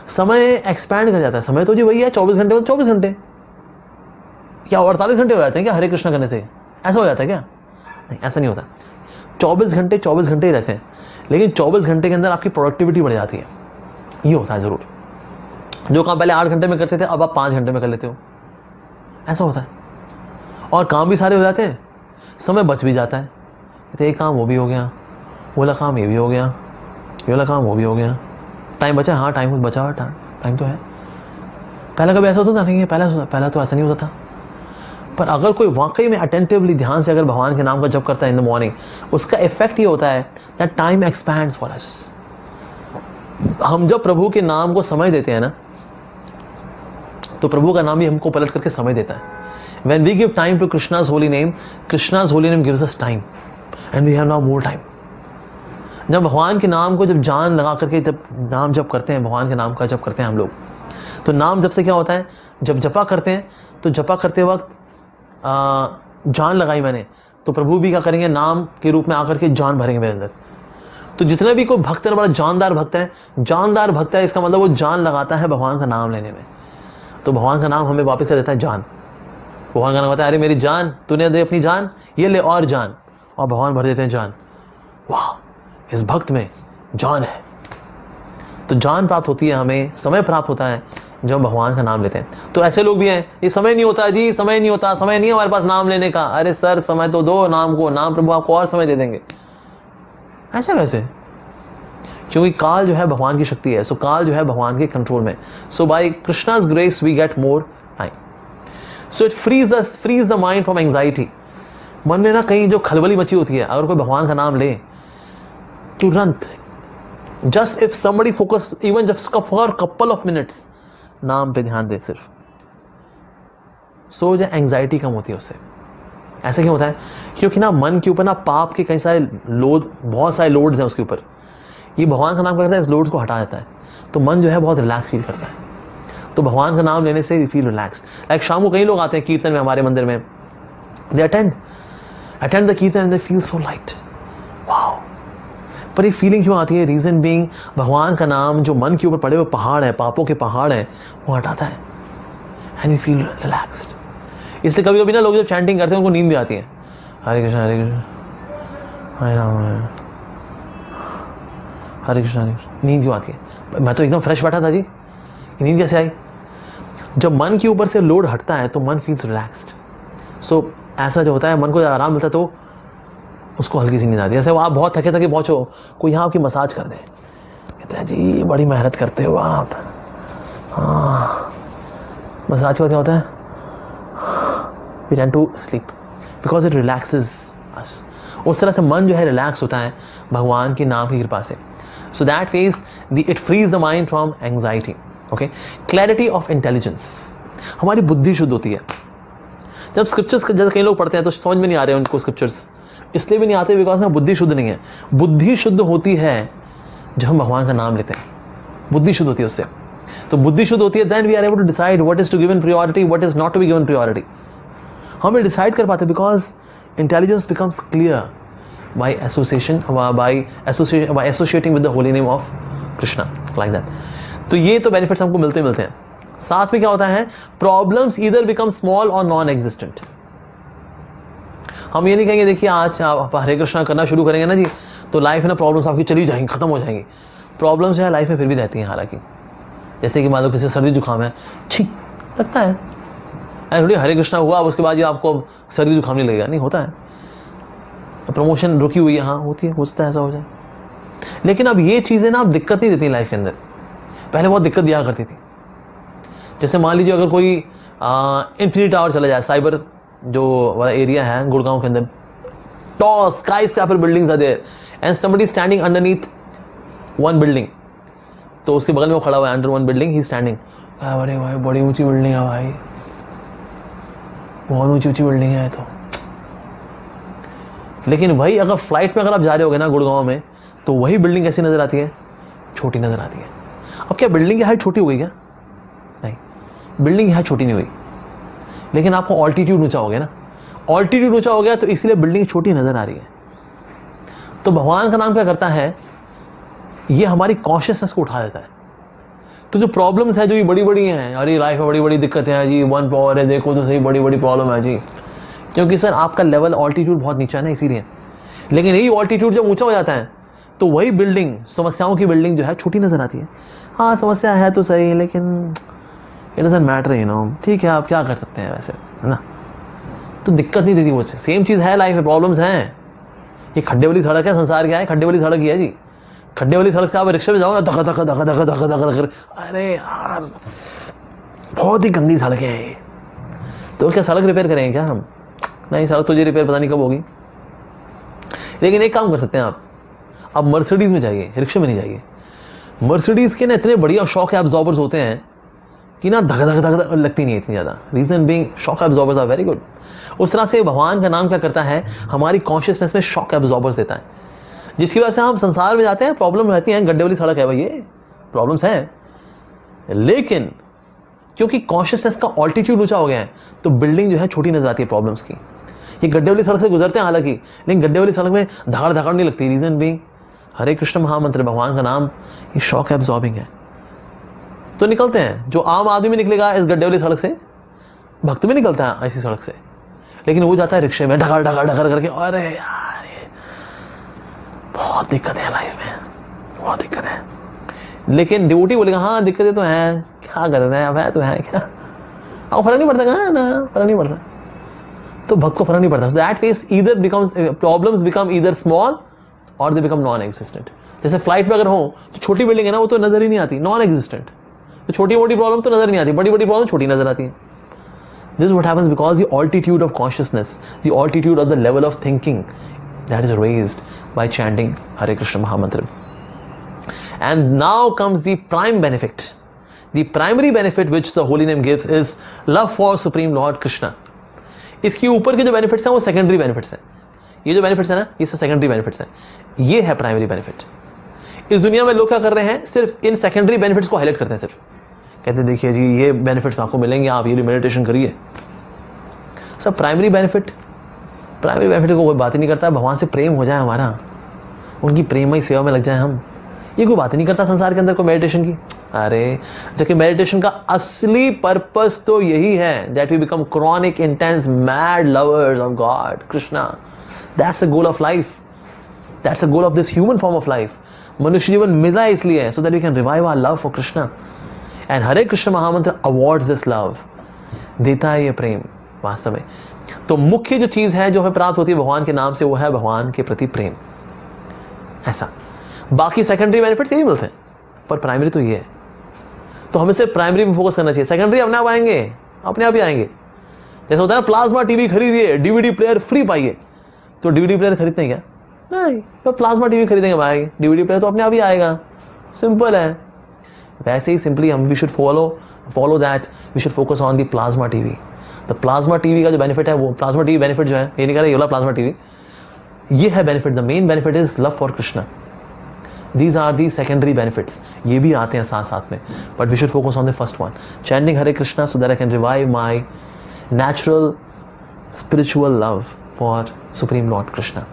समय एक्सपैंड कर जाता है। समय तो जी वही है 24 घंटे, 24 घंटे क्या 48 घंटे हो जाते हैं क्या हरे कृष्ण करने से? ऐसा हो जाता है क्या? नहीं, ऐसा नहीं होता। 24 घंटे ही रहते हैं, लेकिन 24 घंटे के अंदर आपकी प्रोडक्टिविटी बढ़ जाती है। ये होता है जरूर। जो काम पहले 8 घंटे में करते थे अब आप 5 घंटे में कर लेते हो, ऐसा होता है। और काम भी सारे हो जाते हैं, समय बच भी जाता है। तो एक काम वो भी हो गया, वो वाला काम ये भी हो गया, ये वाला काम वो भी हो गया। टाइम बचा? हाँ टाइम बचा हुआ, टाइम तो है। पहला कभी ऐसा होता था नहीं है, पहला तो ऐसा नहीं होता था। पर अगर कोई वाकई में अटेंटिवली ध्यान से अगर भगवान के नाम का जप करता है इन द मॉर्निंग, उसका इफेक्ट ये होता है that time expands for us. हम जब प्रभु के नाम को समय देते हैं ना, तो प्रभु का नाम भी हमको पलट करके समय देता है। When we give time to Krishna's holy name gives us time and we have now more time. जब भगवान के नाम को जब जान लगा करके जब नाम जप करते हैं, भगवान के नाम का जप करते हैं हम लोग, तो नाम जप से क्या होता है? जब जपा करते हैं तो जपा करते वक्त जान लगाई मैंने, तो प्रभु भी क्या करेंगे? नाम के रूप में आकर के जान भरेंगे मेरे अंदर। तो जितने भी कोई भक्त है, बड़ा जानदार भक्त है, इसका मतलब वो जान लगाता है भगवान का नाम लेने में। तो भगवान का नाम हमें वापस कर देता है जान। भगवान का नाम कहता है अरे मेरी जान, तूने दे अपनी जान, ये ले और जान, और भगवान भर देते हैं जान। वाह, इस भक्त में जान है। तो जान प्राप्त होती है हमें, समय प्राप्त होता है जब हम भगवान का नाम लेते हैं। तो ऐसे लोग भी हैं, ये समय नहीं होता जी, समय नहीं होता, समय नहीं है हमारे पास नाम लेने का। अरे सर, समय तो दो नाम को, नाम प्रभु आपको और समय दे देंगे। ऐसा कैसे? क्योंकि काल जो है भगवान की शक्ति है। सो काल जो है भगवान के कंट्रोल में। So by Krishna's grace we get more time. So it freeze the mind from anxiety. मन में ना कहीं जो खलबली मची होती है, अगर कोई भगवान का नाम ले तुरंत, just if somebody focus even just for couple of minutes, नाम पे ध्यान दे सिर्फ, सो जो एंजाइटी कम होती है उससे। ऐसा क्यों होता है? क्योंकि ना मन के ऊपर ना पाप के कई सारे लोड, बहुत सारे लोड्स हैं उसके ऊपर। ये भगवान का नाम करता है, इस लोड्स को हटा देता है, तो मन जो है बहुत रिलैक्स फील करता है। तो भगवान का नाम लेने से वी फील रिलैक्स। लाइक शाम को कई लोग आते हैं कीर्तन में, हमारे मंदिर में, दे अटेंड द कीर्तन and they feel so light. Wow! पर ये फीलिंग क्यों आती है? रीजन बीइंग भगवान का नाम जो मन के ऊपर पड़े हुए पहाड़ है, पापों के पहाड़ है, वो हटाता है एंड वी फील रिलैक्स्ड। इसलिए कभी कभी ना लोग जब चैंटिंग करते हैं उनको नींद भी आती है। हरे कृष्ण हरे राम हरे कृष्ण। नींद क्यों आती है? मैं तो एकदम फ्रेश बैठा था जी, नींद कैसे आई? जब मन के ऊपर से लोड हटता है तो मन फील्स रिलैक्स्ड। सो ऐसा जो होता है, मन को आराम मिलता है तो उसको हल्की सी नींद आती है। जैसे वो आप बहुत थके थके पहुंचो, कोई यहाँ आपकी मसाज कर दे, कहते हैं जी बड़ी मेहनत करते हो आप। हाँ, मसाज का क्या होता है? We tend to sleep because it relaxes us. उस तरह से मन जो है रिलैक्स होता है भगवान के नाम की कृपा से। So that means it freeze the mind from anxiety. Okay, clarity of intelligence, हमारी बुद्धि शुद्ध होती है। जब स्क्रिप्चर्स जैसे कई लोग पढ़ते हैं तो समझ में नहीं आ रहे हैं उनको स्क्रिप्चर्स, इसलिए भी नहीं आते बिकॉज में बुद्धि शुद्ध नहीं है। बुद्धि शुद्ध होती है जब हम भगवान का नाम लेते हैं, बुद्धि शुद्ध होती है उससे। तो बुद्धि शुद्ध होती है, then we are able to decide what is to given priority, what is not to be given priority. हम डिसाइड कर पाते because intelligence becomes clear by association, by associating with the holy name of Krishna, like that. तो ये तो बेनिफिट्स हमको मिलते हैं। साथ में क्या होता है? प्रॉब्लम्स ईदर बिकम स्मॉल और नॉन एग्जिस्टेंट। हम ये नहीं कहेंगे देखिए आज आप हरे कृष्णा करना शुरू करेंगे ना जी, तो लाइफ में ना प्रॉब्लम्स आपकी चली जाएंगी, खत्म हो जाएंगी। प्रॉब्लम्स जो है लाइफ में फिर भी रहती हैं। हालांकि जैसे कि मान लो किसी को सर्दी जुकाम है, छी लगता है, थोड़ी हरे कृष्णा हुआ उसके बाद ये आपको सर्दी जुकाम नहीं लगेगा, नहीं होता है। प्रमोशन रुकी हुई है, हाँ होती है, हो सकता है ऐसा हो जाए। लेकिन अब ये चीज़ें ना अब दिक्कत नहीं देती लाइफ के अंदर, पहले बहुत दिक्कत दिया करती थी। जैसे मान लीजिए अगर कोई इन्फिनिटी टावर चला जाए, साइबर जो वाला एरिया है गुड़गांव के अंदर, tall skyscraper buildings are there and somebody standing underneath one building, तो उसके बगल में वो खड़ा हुआ है under one building, he standing. अरे भाई बड़ी ऊंची बिल्डिंग है भाई, बहुत ऊंची ऊंची बिल्डिंग है। तो लेकिन वही अगर फ्लाइट में अगर आप जा रहे होगे ना गुड़गांव में, तो वही बिल्डिंग कैसी नजर आती है? छोटी नजर आती है। अब क्या बिल्डिंग की हाइट छोटी हो गई क्या? नहीं, बिल्डिंग की हाइट छोटी नहीं हुई, लेकिन आपको ऑल्टीट्यूड ऊंचा हो गया ना, ऑल्टीट्यूड ऊंचा हो गया तो इसलिए बिल्डिंग छोटी नजर आ रही है। तो भगवान का नाम क्या करता है? ये हमारी कॉन्शियसनेस को उठा देता है। तो जो प्रॉब्लम्स है जो ये बड़ी बड़ी हैं, अरे लाइफ में बड़ी बड़ी दिक्कतें हैं जी, वन पावर है, देखो तो सही बड़ी बड़ी प्रॉब्लम है जी, क्योंकि सर आपका लेवल ऑल्टीट्यूड बहुत नीचा है ना, इसीलिए। लेकिन यही ऑल्टीट्यूड जब ऊंचा हो जाता है तो वही बिल्डिंग, समस्याओं की बिल्डिंग जो है छोटी नजर आती है। हाँ समस्या है तो सही, लेकिन it doesn't matter, you know, ठीक है आप क्या कर सकते हैं वैसे, है ना। तो दिक्कत नहीं देती मुझसे। सेम चीज़ है लाइफ में, प्रॉब्लम्स हैं। ये खड्डे वाली सड़क है, संसार क्या है? खड्डे वाली सड़क ही है जी। खड्डे वाली सड़क से आप रिक्शे में जाओ ना, धक्का धक्का धक्का धक्का धक्का धक्का धक्का, अरे यार बहुत ही गंदी सड़क है ये। तो क्या सड़क रिपेयर करेंगे क्या हम? नहीं, सड़क तो ये रिपेयर पता नहीं कब होगी। लेकिन एक काम कर सकते हैं आप मर्सिडीज में जाइए, रिक्शे में नहीं जाइए। मर्सिडीज के ना इतने बढ़िया शॉक एब्जॉर्बर्स होते हैं कि ना धक धक धक लगती नहीं है इतनी ज़्यादा। Reason being shock absorbers are very good. उस तरह से भगवान का नाम क्या करता है? हमारी कॉन्शियसनेस में शॉक एब्जॉर्बर्स देता है, जिसकी वजह से हम संसार में जाते हैं, प्रॉब्लम रहती है, गड्ढे वाली सड़क है भाई, ये प्रॉब्लम्स हैं। लेकिन क्योंकि कॉन्शियसनेस का ऑल्टीट्यूड ऊंचा हो गया है तो बिल्डिंग जो है छोटी नजर आती है प्रॉब्लम्स की। ये गड्ढे वाली सड़क से गुजरते हैं हालांकि, लेकिन गड्ढे वाली सड़क में धड़ धड़ नहीं लगती। रीजन बीइंग हरे कृष्ण महामंत्र, भगवान का नाम, ये शॉक एब्जॉर्बिंग है। तो निकलते हैं, जो आम आदमी भी निकलेगा इस गड्ढे वाली सड़क से, भक्त भी निकलता है ऐसी सड़क से, लेकिन वो जाता है रिक्शे में ढकर ढकर ढकर करके। अरे यार ये बहुत दिक्कत है लाइफ में, बहुत दिक्कत है। लेकिन डिवोटी बोलेगा हाँ दिक्कतें तो हैं, क्या करते हैं, अब है तो है क्या, अब फर्क नहीं पड़ता, कहाँ ना फर्क नहीं पड़ता। तो भक्त को फर्क नहीं पड़ता। That face either becomes, problems become either small और दे बिकम नॉन एग्जिस्टेंट। जैसे फ्लाइट में अगर हो तो छोटी बिल्डिंग है ना, वो तो नजर ही नहीं आती, नॉन एग्जिस्टेंट। तो छोटी मोटी प्रॉब्लम तो नजर नहीं आती, बड़ी बड़ी प्रॉब्लम छोटी नजर आती है। This is what happens because the altitude of consciousness, the altitude of the level of thinking that is raised by chanting Hare Krishna Mahamantra. And now comes the prime benefit. The primary benefit which the holy name gives is love for Supreme Lord Krishna. इसके ऊपर के जो benefits हैं वो secondary benefits हैं। ये जो benefits हैं ना, ये secondary benefits हैं। ये है primary benefit। इस दुनिया में लोग क्या कर रहे हैं, सिर्फ इन secondary benefits को highlight करते हैं, सिर्फ कहते हैं देखिए जी ये बेनिफिट्स आपको मिलेंगे, आप ये मेडिटेशन करिए। सब प्राइमरी बेनिफिट को कोई बात ही नहीं करता। भगवान से प्रेम हो जाए हमारा, उनकी प्रेममय सेवा में लग जाए हम, ये कोई बात ही नहीं करता संसार के अंदर कोई मेडिटेशन की। अरे जबकि मेडिटेशन का असली पर्पस तो यही है, that we become chronic intense mad lovers of God Krishna. That's the goal of life, that's the goal of this human form of life. मनुष्य जीवन मिला है इसलिए, so that we can revive our love for Krishna. And Hare Krishna mahamantra awards this love, देता है ये प्रेम वास्तव में। तो मुख्य जो चीज है जो हमें प्राप्त होती है भगवान के नाम से, वो है भगवान के प्रति प्रेम। ऐसा बाकी सेकेंडरी बेनिफिट्स यही मिलते हैं, पर प्राइमरी तो ये है। तो हमें सिर्फ प्राइमरी पे फोकस करना चाहिए, सेकेंडरी अपने आप आएंगे, अपने आप ही आएंगे। जैसे होता है ना प्लाज्मा टीवी खरीदिए, डीवीडी प्लेयर फ्री पाइए, तो डीवीडी प्लेयर खरीदते हैं क्या? नहीं, तो प्लाज्मा टीवी खरीदेंगे भाई, डीवीडी प्लेयर तो अपने आप ही आएगा, सिंपल है। वैसे ही सिंपली हम we should follow that, we should focus on the plasma TV. The plasma TV का जो बेनिफिट है, वो प्लाज्मा टीवी बेनिफिट जो है, ये नहीं कह रहा ये वाला प्लाज्मा टीवी, ये है benefit. The main benefit is love for Krishna. These are the secondary benefits, ये भी आते हैं साथ साथ में, but we should focus on the first one, chanting Hare Krishna, so that I can revive my natural spiritual love for Supreme Lord Krishna.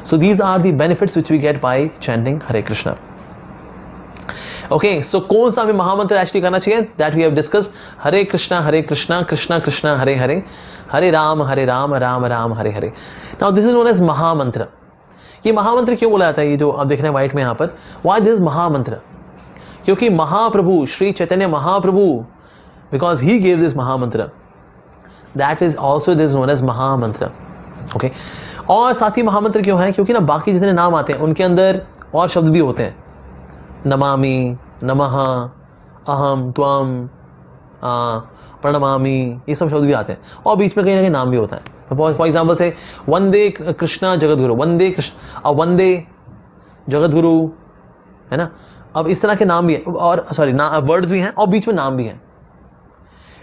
So these are the benefits which we get by chanting Hare Krishna. Okay, so कौन सा हमें महामंत्र एक्चुअली करना चाहिए? That we have discussed. Hare Krishna, Krishna Krishna, Hare Hare, Hare Ram, Ram Ram, Hare Hare. Now this is known as महामंत्र. ये महामंत्र क्यों बोला जाता है? ये जो आप देख रहे हैं व्हाइट में यहाँ पर, why this महामंत्र? क्योंकि महाप्रभु Shri Chaitanya Mahaprabhu, because he gave this महामंत्र, that is also this known as महामंत्र. Okay, और साथ ही महामंत्र क्यों है? क्योंकि ना बाकी जितने नाम आते हैं उनके अंदर और शब्द भी होते हैं, नमामि, नमः, अहम, त्वम, प्रणमामि, ये सब शब्द भी आते हैं, और बीच में कहीं ना कहीं नाम भी होता है. फॉर एग्जाम्पल से वंदे कृष्णा जगतगुरु, वंदे कृष्ण, अब वंदे जगतगुरु है ना. अब इस तरह के नाम भी है, और सॉरी वर्ड्स भी हैं और बीच में नाम भी हैं.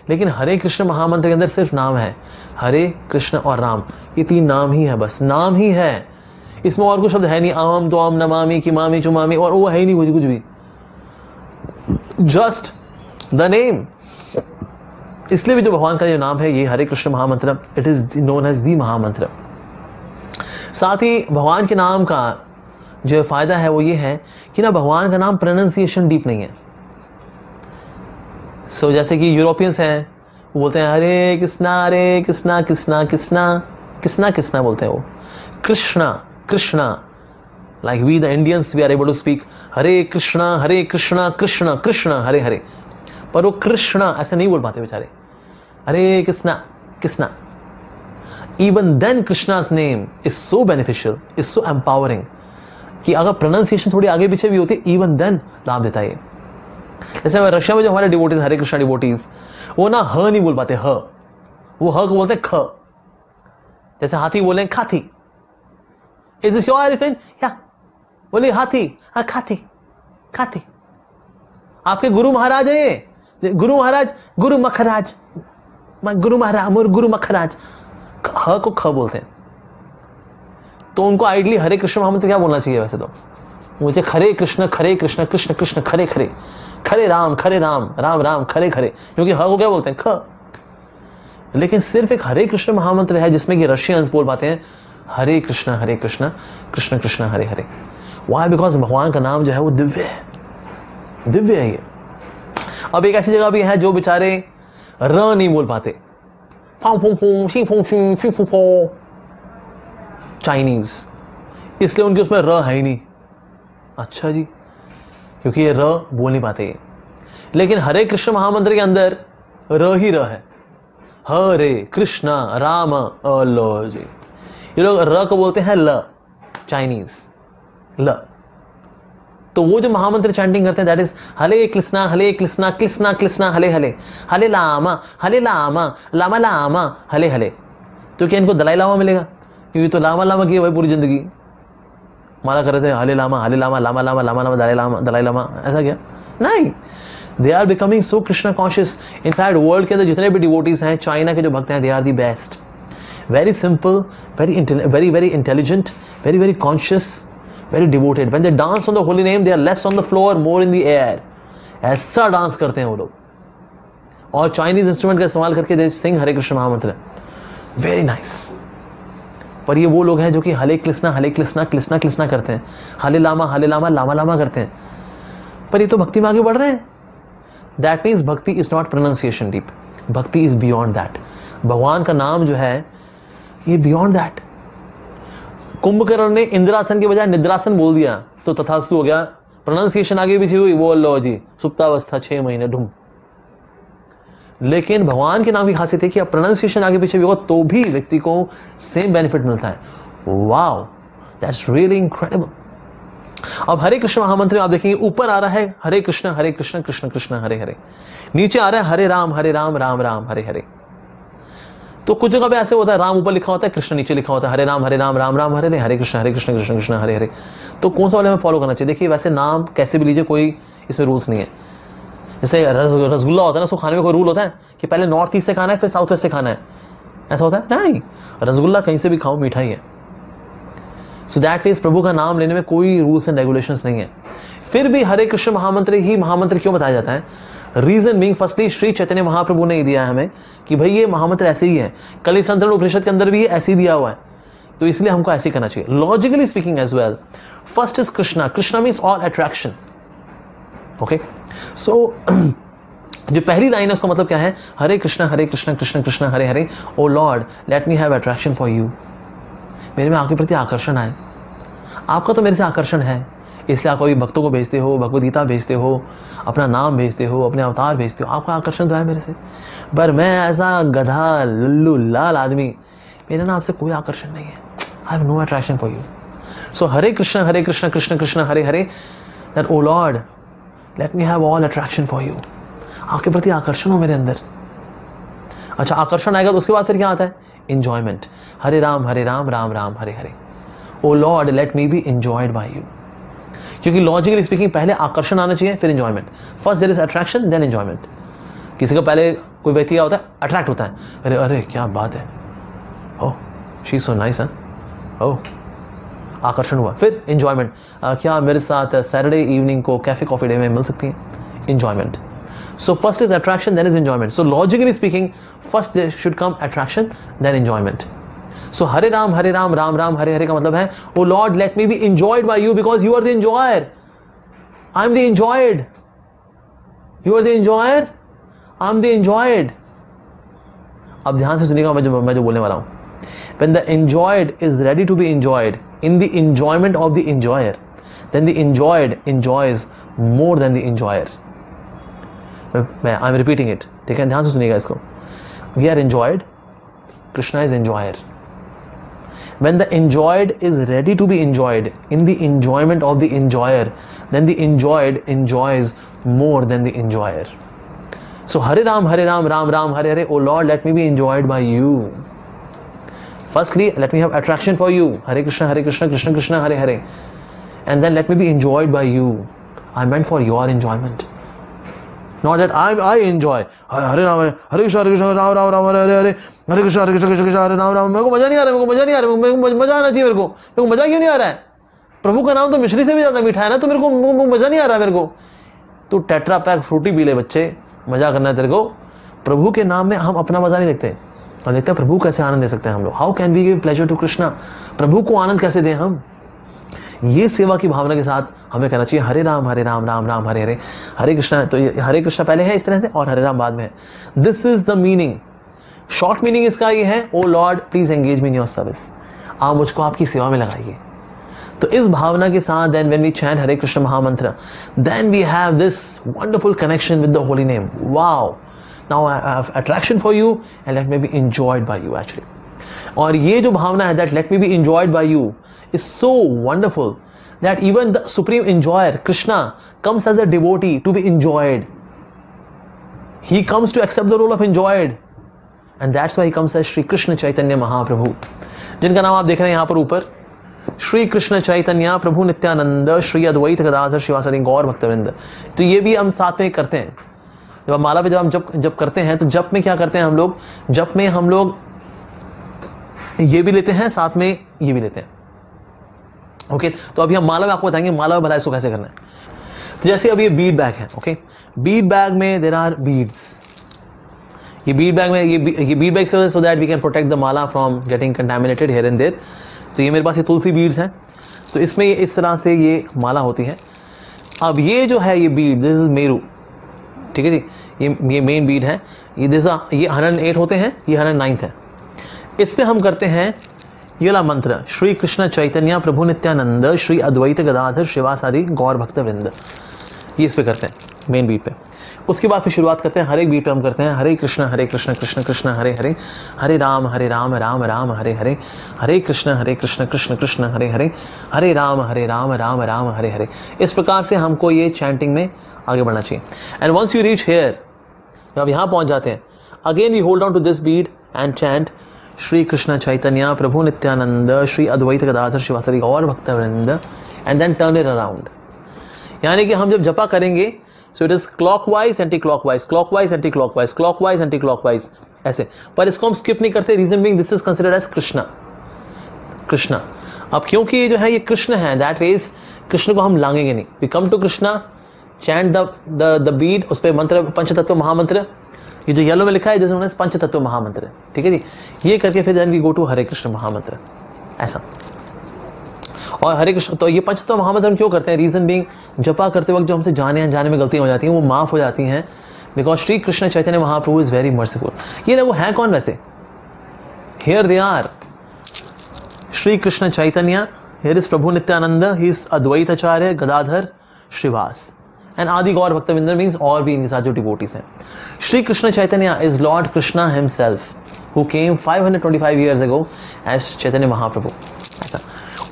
लेकिन हरे कृष्ण महामंत्र के अंदर सिर्फ नाम है, हरे कृष्ण और राम, ये तीन नाम ही है, बस नाम ही है. इसमें और कुछ शब्द है नहीं, अहम त्वम नमामि किमामि चुमामि, और वो है ही नहीं कुछ भी, जस्ट द नेम. इसलिए भी जो भगवान का जो नाम है ये हरे कृष्ण महामंत्र, it is known as the mahamantra. साथ ही भगवान के नाम का जो फायदा है वो ये है कि ना भगवान का नाम प्रोनाउंसिएशन डीप नहीं है. सो जैसे कि यूरोपियंस हैं, वो बोलते हैं हरे कृष्णा कृष्णा कृष्णा कृष्णा बोलते हैं वो, Krishna Krishna. Like we the Indians we are able to speak Hare Krishna Krishna Krishna Hare Hare, पर वो कृष्णा ऐसे नहीं बोल पाते बेचारे, Hare Krishna Krishna. Even then Krishna's name is so beneficial, is so empowering, कि अगर प्रोनाउंसिएशन थोड़ी आगे पीछे भी होती, इवन देन लाभ देता है. जैसे रशिया में जो हमारे डिवोटीज, हरे कृष्णा डिवोटीज, वो ना ह नहीं बोल पाते, ह, वो ह को बोलते हैं ख. जैसे हाथी बोले खाथी, इज दिस योर एलिफेंट, या बोले हाथी, हाँ खाथी खाथी. आपके गुरु महाराज है ये, गुरु महाराज, गुरु मखराज, गुरु महाराज, गुरु मखराज, ह को ख बोलते हैं. तो उनको आइडली हरे कृष्ण महामंत्र क्या बोलना चाहिए? वैसे तो मुझे हरे कृष्ण कृष्ण कृष्ण खरे खरे, खरे राम राम राम खरे खरे, क्योंकि ह को क्या बोलते हैं? ख. लेकिन सिर्फ एक हरे कृष्ण महामंत्र है जिसमें कि रशियंस बोल पाते हैं हरे कृष्ण कृष्ण कृष्ण हरे हरे. Why? Because भगवान का नाम जो है वो दिव्य है, दिव्य है ये। अब एक ऐसी जगह भी है जो बेचारे र नहीं बोल पाते, चाइनीज, इसलिए उनके उसमें र है ही नहीं। अच्छा जी, क्योंकि ये र बोल नहीं पाते। लेकिन हरे कृष्ण महामंत्र के अंदर र ही र है, हरे कृष्णा राम लो जी। ये लोग र को बोलते हैं ल, चाइनीज ल। तो वो जो महामंत्र चैंटिंग करते हैं दैट इज हरे कृष्णा कृष्णा कृष्णा हले हले, हले लामा लामा लामा हले हले। तो क्या इनको दलाई लामा मिलेगा? क्योंकि तो लामा लामा किया भाई पूरी जिंदगी, माला कर रहे थे हले लामा लामा लामा लामा दलाई लामा, ऐसा क्या? नहीं, they are becoming so Krishna conscious. In fact world के अंदर जितने भी डिवोटीज हैं, चाइना के जो भक्त हैं, they are the best, very simple, very intelligent, very conscious, very devoted. When they dance on the holy name, they are less on the floor, more in the air. ऐसा डांस करते हैं वो लोग, और चाइनीज इंस्ट्रूमेंट का इस्तेमाल करके दे सिंग हरे कृष्ण महामंत्र, वेरी नाइस। पर ये वो लोग हैं जो कि हरे कृष्णा कृष्णा कृष्णा करते हैं, हले लामा लामा लामा करते हैं, पर ये तो भक्ति में आगे बढ़ रहे हैं। दैट मीन्स भक्ति इज नॉट प्रोनाउंसिएशन डीप, भक्ति इज बियॉन्ड दैट। भगवान का नाम जो है ये बियॉन्ड दैट। कुंभकर्ण ने इंद्रासन के बजाय निद्रासन बोल दिया तो तथास्तु हो गया, प्रोनाउंसिएशन आगे पीछे हुई, वो लो जी सुप्तावस्था 6 महीने ढूंढ। लेकिन भगवान के नाम की खासियत है कि अब प्रोनाउंसिएशन आगे पीछे भी होगा तो भी व्यक्ति को सेम बेनिफिट मिलता है। Wow, that's really incredible. अब हरे कृष्ण महामंत्र में आप देखेंगे ऊपर आ रहा है हरे कृष्ण कृष्ण कृष्ण हरे हरे, नीचे आ रहा है हरे राम राम राम हरे हरे। तो कुछ जगह पे ऐसे होता है राम ऊपर लिखा होता है, कृष्ण नीचे लिखा होता है, हरे राम राम राम हरे हरे कृष्ण कृष्ण कृष्ण हरे हरे। तो कौन सा वाले हमें फॉलो करना चाहिए? देखिए वैसे नाम कैसे भी लीजिए, कोई इसमें रूल्स नहीं है। जैसे रसगुल्ला होता है ना, उसको खाने में कोई रूल होता है कि पहले नॉर्थ ईस्ट से खाना है फिर साउथ वेस्ट से खाना है, ऐसा होता है? नहीं, रसगुल्ला कहीं से भी खाओ, मीठा ही है। सो दैट मीन्स प्रभु का नाम लेने में कोई रूल्स एंड रेगुलेशंस नहीं है। फिर भी हरे कृष्ण महामंत्र ही महामंत्र क्यों बताया जाता है? Reason being, firstly Shri Chaitanya Mahaprabhu ने दिया है हमें कि भाई ये महामंत्र ऐसे ही है, कलि संतरण उपनिषद के अंदर भी ये ऐसे ही दिया हुआ है, तो इसलिए हमको ऐसे ही करना चाहिए, logically speaking as well. First is Krishna, Krishna means all attraction. Okay, so जो पहली लाइन है उसका मतलब क्या है? Hare Krishna Krishna Krishna Hare Hare, O Lord let me have attraction for you. मेरे में आपके प्रति आकर्षण आए, आपका तो मेरे से आकर्षण है, इसलिए आप कभी भक्तों को भेजते हो, भगवद गीता भेजते हो, अपना नाम भेजते हो, अपने अवतार भेजते हो, आपका आकर्षण तो है मेरे से। पर मैं ऐसा गधा लल्लू लाल आदमी, मेरे ना आपसे कोई आकर्षण नहीं है, I have no attraction for you. So Hare Krishna Krishna Krishna Hare Hare, that O Lord let me have all attraction for you. आपके प्रति आकर्षण हो मेरे अंदर। अच्छा, आकर्षण आएगा तो उसके बाद फिर क्या आता है? Enjoyment. Hare Ram Ram Ram Hare Hare, O Lord let me be enjoyed by you. क्योंकि लॉजिकली स्पीकिंग पहले आकर्षण आना चाहिए फिर enjoyment. First there is attraction then enjoyment. किसी का पहले कोई व्यक्ति क्या होता है? अट्रैक्ट होता है, अरे अरे क्या बात है, oh she is so nice, oh आकर्षण हुआ। फिर एंजॉयमेंट, क्या मेरे साथ सैटरडे इवनिंग को कैफे कॉफी डे में मिल सकती है? Enjoyment. So first is attraction, then is enjoyment. So logically speaking, first there should come attraction, then enjoyment. So Hare Ram Ram Ram Hare Hare का मतलब है, Oh Lord, let me be enjoyed by you because you are the enjoyer. I am the enjoyed. You are the enjoyer. I am the enjoyed. अब ध्यान से सुनिएगा मैं जो बोलने वाला हूँ. When the enjoyed is ready to be enjoyed in the enjoyment of the enjoyer, then the enjoyed enjoys more than the enjoyer. I am repeating it, ठीक है, ध्यान से सुनिएगा इसको. We are enjoyed, Krishna is enjoyer. When the enjoyed is ready to be enjoyed in the enjoyment of the enjoyer, then the enjoyed enjoys more than the enjoyer. So Hare Ram Ram Ram Hare Hare, oh Lord, let me be enjoyed by you. Firstly, let me have attraction for you. Hare Krishna Krishna Krishna Hare Hare, and then let me be enjoyed by you. I meant for your enjoyment. Not that I enjoy. Hare Ram Hare Krishna Ram Ram Ram Hare Hare, Hare Krishna Krishna Hare Ram Ram. मेरे को मजा नहीं आ रहा, मेरे को मजा नहीं आ रहा, मेरे को मजा आना चाहिए, मेरे को मजा क्यों नहीं आ रहा है? प्रभु का नाम तो मिश्री से भी ज्यादा मीठा है ना, तो मेरे को मजा नहीं आ रहा मेरे को. तो टेट्रा पैक फ्रूटी पी ले बच्चे, मजा करना है तेरे को. प्रभु के नाम में हम अपना मजा नहीं देखते, हम देखते हैं प्रभु कैसे आनंद दे सकते हैं हम लोग. How can we give pleasure to Krishna? प्रभु को आनंद कैसे दें हम? ये सेवा की भावना के साथ हमें करना चाहिए। हरे राम राम राम हरे हरे, हरे कृष्णा, तो ये हरे कृष्णा पहले है इस तरह से और हरे राम बाद में है। This is the meaning. Short meaning इसका ये है, O Lord please engage me in your service, आप मुझको आपकी सेवा में लगाइए। तो इस भावना के साथ then when we chant Hare Krishna mahamantra, then we have this wonderful connection with the holy name. Wow, now I have attraction for you and let me be enjoyed by you actually. और ये जो भावना है that let me be enjoyed by you is so wonderful that even the supreme enjoyer Krishna comes as a devotee to be enjoyed. He comes to accept the role of enjoyed, and that's why he comes as Shri Krishna Chaitanya Mahaprabhu, जिनका नाम आप देख रहे हैं यहाँ पर ऊपर, श्री कृष्ण चैतन्य प्रभु नित्यानंद श्री अद्वैत गदाधर शिवासादि गौर भक्तवृंद। तो ये भी हम साथ में करते हैं। जब हम माला पे जब करते हैं तो जप में क्या करते हैं हम लोग, जप में हम लोग ये भी लेते हैं साथ में ये भी लेते हैं। ओके तो अभी हम माला में आपको बताएंगे माला में भला इसको कैसे करना है। तो जैसे अभी ये बीड बैग है, ओके बीड बैग में देयर आर बीड्स। ये बीड बैग में ये bead bag so that we can protect the mala from getting contaminated here and there. तो ये मेरे पास ये तुलसी बीड्स हैं, तो इसमें ये इस तरह से ये माला होती है। अब ये जो है ये बीड, दिस इज मेरू, ठीक है जी, ये मेन बीड है। ये 108 होते हैं, ये 109 है। इस पे हम करते हैं ये वाला मंत्र, श्री कृष्ण चैतन्य प्रभु नित्यानंद श्री अद्वैत गदाधर शिवासादि गौर भक्त वृंद, ये इस पे करते हैं मेन बीट पे। उसके बाद फिर शुरुआत करते हैं हर एक बीट पे हम करते हैं हरे कृष्ण कृष्ण कृष्ण हरे हरे, हरे राम राम राम हरे हरे, हरे कृष्ण कृष्ण कृष्ण हरे हरे, हरे राम राम राम हरे हरे। इस प्रकार से हमको ये चैंटिंग में आगे बढ़ना चाहिए। And once you reach here, जब आप यहाँ पहुँच जाते हैं, again we hold on to this beat and chant Shri Krishna Chaitanya Prabhu Nityananda Shri Advaita Gadadhar Shrivasadi Gaura Bhaktavrinda, and then turn it around. यानी कि हम जब जपा करेंगे so it is clockwise anti clockwise, clockwise anti clockwise, clockwise anti clockwise ऐसे, पर इसको हम स्किप नहीं करते। Reason being this is considered as Krishna. अब क्योंकि ये जो है ये कृष्ण है, दैट इज कृष्ण को हम लांगेंगे नहीं। We come to Krishna, chant the bead, उस पर मंत्र पंचतत्व महामंत्र, ये जो येलो में लिखा है दिस इज पंचतत्व महामंत्र, ठीक है जी। ये करके फिर देन वी गो टू हरे कृष्ण महामंत्र ऐसा। और हरे कृष्ण, तो ये पंचतत्व महामंत्र हम क्यों करते हैं, रीजन बीइंग जपा करते वक्त जो हमसे जाने अनजाने में गलतियां हो जाती हैं वो माफ हो जाती हैं, because Shri Krishna Chaitanya Mahaprabhu is very merciful. ये ना वो है कौन वैसे, here they are Shri Krishna Chaitanya, here is Prabhu Nityananda, he is Advaita Acharya Gadadhar Shrivas, and आदि गौर भक्तविंदर मीन्स और भी इनके साथ जो डिवोटीज हैं। Shri Krishna Chaitanya is lord Krishna himself who came 525 years ago as Chaitanya Mahaprabhu ऐसा।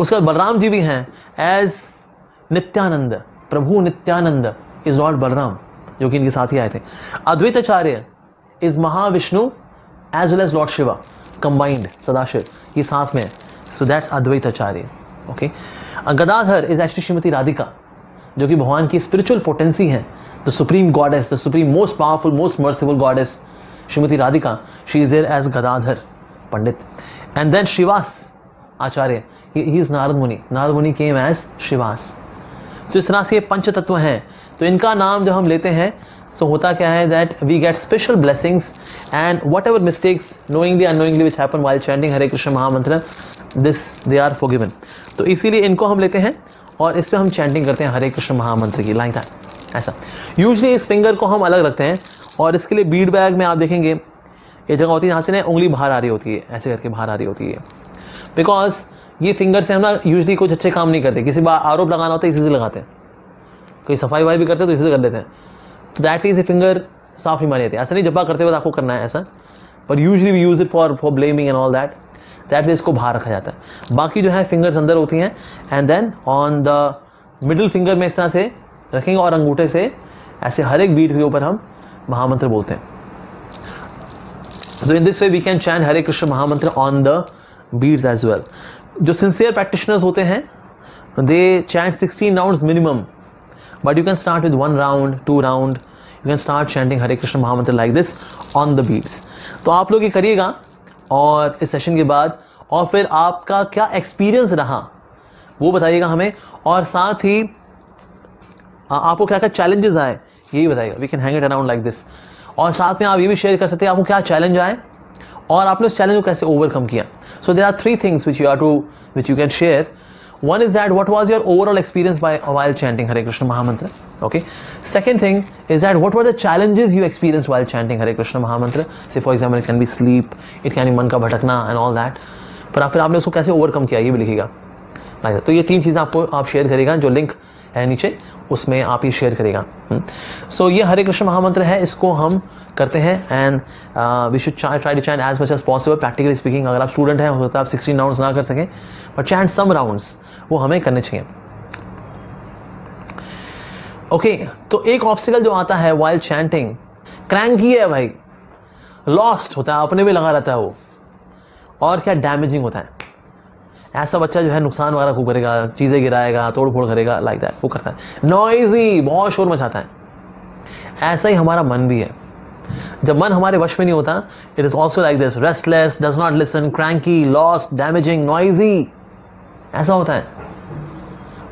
उसके बाद बलराम जी भी हैं as Nityananda, Prabhu Nityananda is lord Balram जो कि इनके साथ ही आए थे। Advaita Acharya is Mahavishnu as well as lord Shiva combined, Sadashiv ये साथ में है, so that's Advaita Acharya. Okay Gadadhar is actually Shrimati Radhika जो कि भगवान की स्पिरिचुअल पोटेंसी है, the supreme goddess, the supreme most powerful most merciful goddess Shrimati Radhika, she is there as Gadadhar Pandit. And then Shrivas Acharya, he is Narad Muni came as Shrivas. तो इस तरह से ये पंच तत्व हैं, तो इनका नाम जब हम लेते हैं तो होता क्या है that we get special blessings and whatever mistakes knowingly unknowingly which happen while chanting Hare Krishna Mahamantra, this they are forgiven. तो इसीलिए इनको हम लेते हैं और इस पर हम चैंटिंग करते हैं हरे कृष्ण महामंत्र की, लाइक दैट ऐसा। यूजली इस फिंगर को हम अलग रखते हैं और इसके लिए बीड बैग में आप देखेंगे ये जगह होती है जहाँ से ना उंगली बाहर आ रही होती है, ऐसे करके बाहर आ रही होती है, बिकॉज ये फिंगर से हम ना यूजली कुछ अच्छे काम नहीं करते। किसी बार आरोप लगाना होता है इसी से लगाते हैं, कोई सफाई वाई भी करते हैं तो इसी से कर लेते हैं, तो दैट मीन्स ये फिंगर साफ ही मानी जाती है। ऐसा नहीं जपा करते हुए आपको करना है ऐसा, पर usually we use it for blaming and all that means इसको बाहर रखा जाता है। बाकी जो है फिंगर्स अंदर होती हैं and then on the middle finger में इस तरह से रखेंगे और अंगूठे से ऐसे हर एक बीट के ऊपर हम महामंत्र बोलते हैं। So in this way we can chant Hare Krishna Mahamantra on the beats as well. जो सिंसियर प्रैक्टिशनर्स होते हैं they chant 16 rounds minimum, but you can start with 1 round 2 round, you can start chanting Hare Krishna Mahamantra like this on the beats. तो आप लोग ये करिएगा और इस सेशन के बाद, और फिर आपका क्या एक्सपीरियंस रहा वो बताइएगा हमें, और साथ ही आपको क्या क्या चैलेंजेस आए यही बताइएगा। We can hang it around like this. और साथ में आप ये भी शेयर कर सकते हैं आपको क्या चैलेंज आए और आपने उस चैलेंज को कैसे ओवरकम किया। So there are 3 things which you can share. One is that what was your overall experience while chanting Hare Krishna Mahamantra? Okay. Second thing is that what were the challenges you experienced while chanting Hare Krishna Mahamantra? Say for example, it can be sleep, it can be मन का भटकना and all that. पर फिर आपने उसको कैसे ओवरकम किया ये भी लिखिएगा. तो ये 3 चीज़ें आपको आप शेयर करेगा, जो लिंक है नीचे उसमें आप ये शेयर करेगा. सो ये हरे कृष्ण महामंत्र है, इसको हम करते हैं and we should try to chant as much as possible. Practically speaking अगर आप स्टूडेंट हैं हो सकता है आप 16 राउंड्स ना कर सकें, बट चैंट सम राउंड्स वो हमें करने चाहिए. ओके, तो एक ऑब्स्टिकल जो आता है वाइल चैंटिंग, क्रैंकी है भाई, लॉस्ट होता है, अपने में लगा रहता है वो, और क्या डैमेजिंग होता है. ऐसा बच्चा जो है नुकसान वगैरह खूब करेगा, चीज़ें गिराएगा, तोड़ फोड़ करेगा, लाइक दैट वो करता है. नॉइजी, बहुत शोर मचाता है. ऐसा ही हमारा मन भी है. जब मन हमारे वश में नहीं होता, it is also like this, restless, does not listen, cranky, lost, damaging, noisy, ऐसा होता है.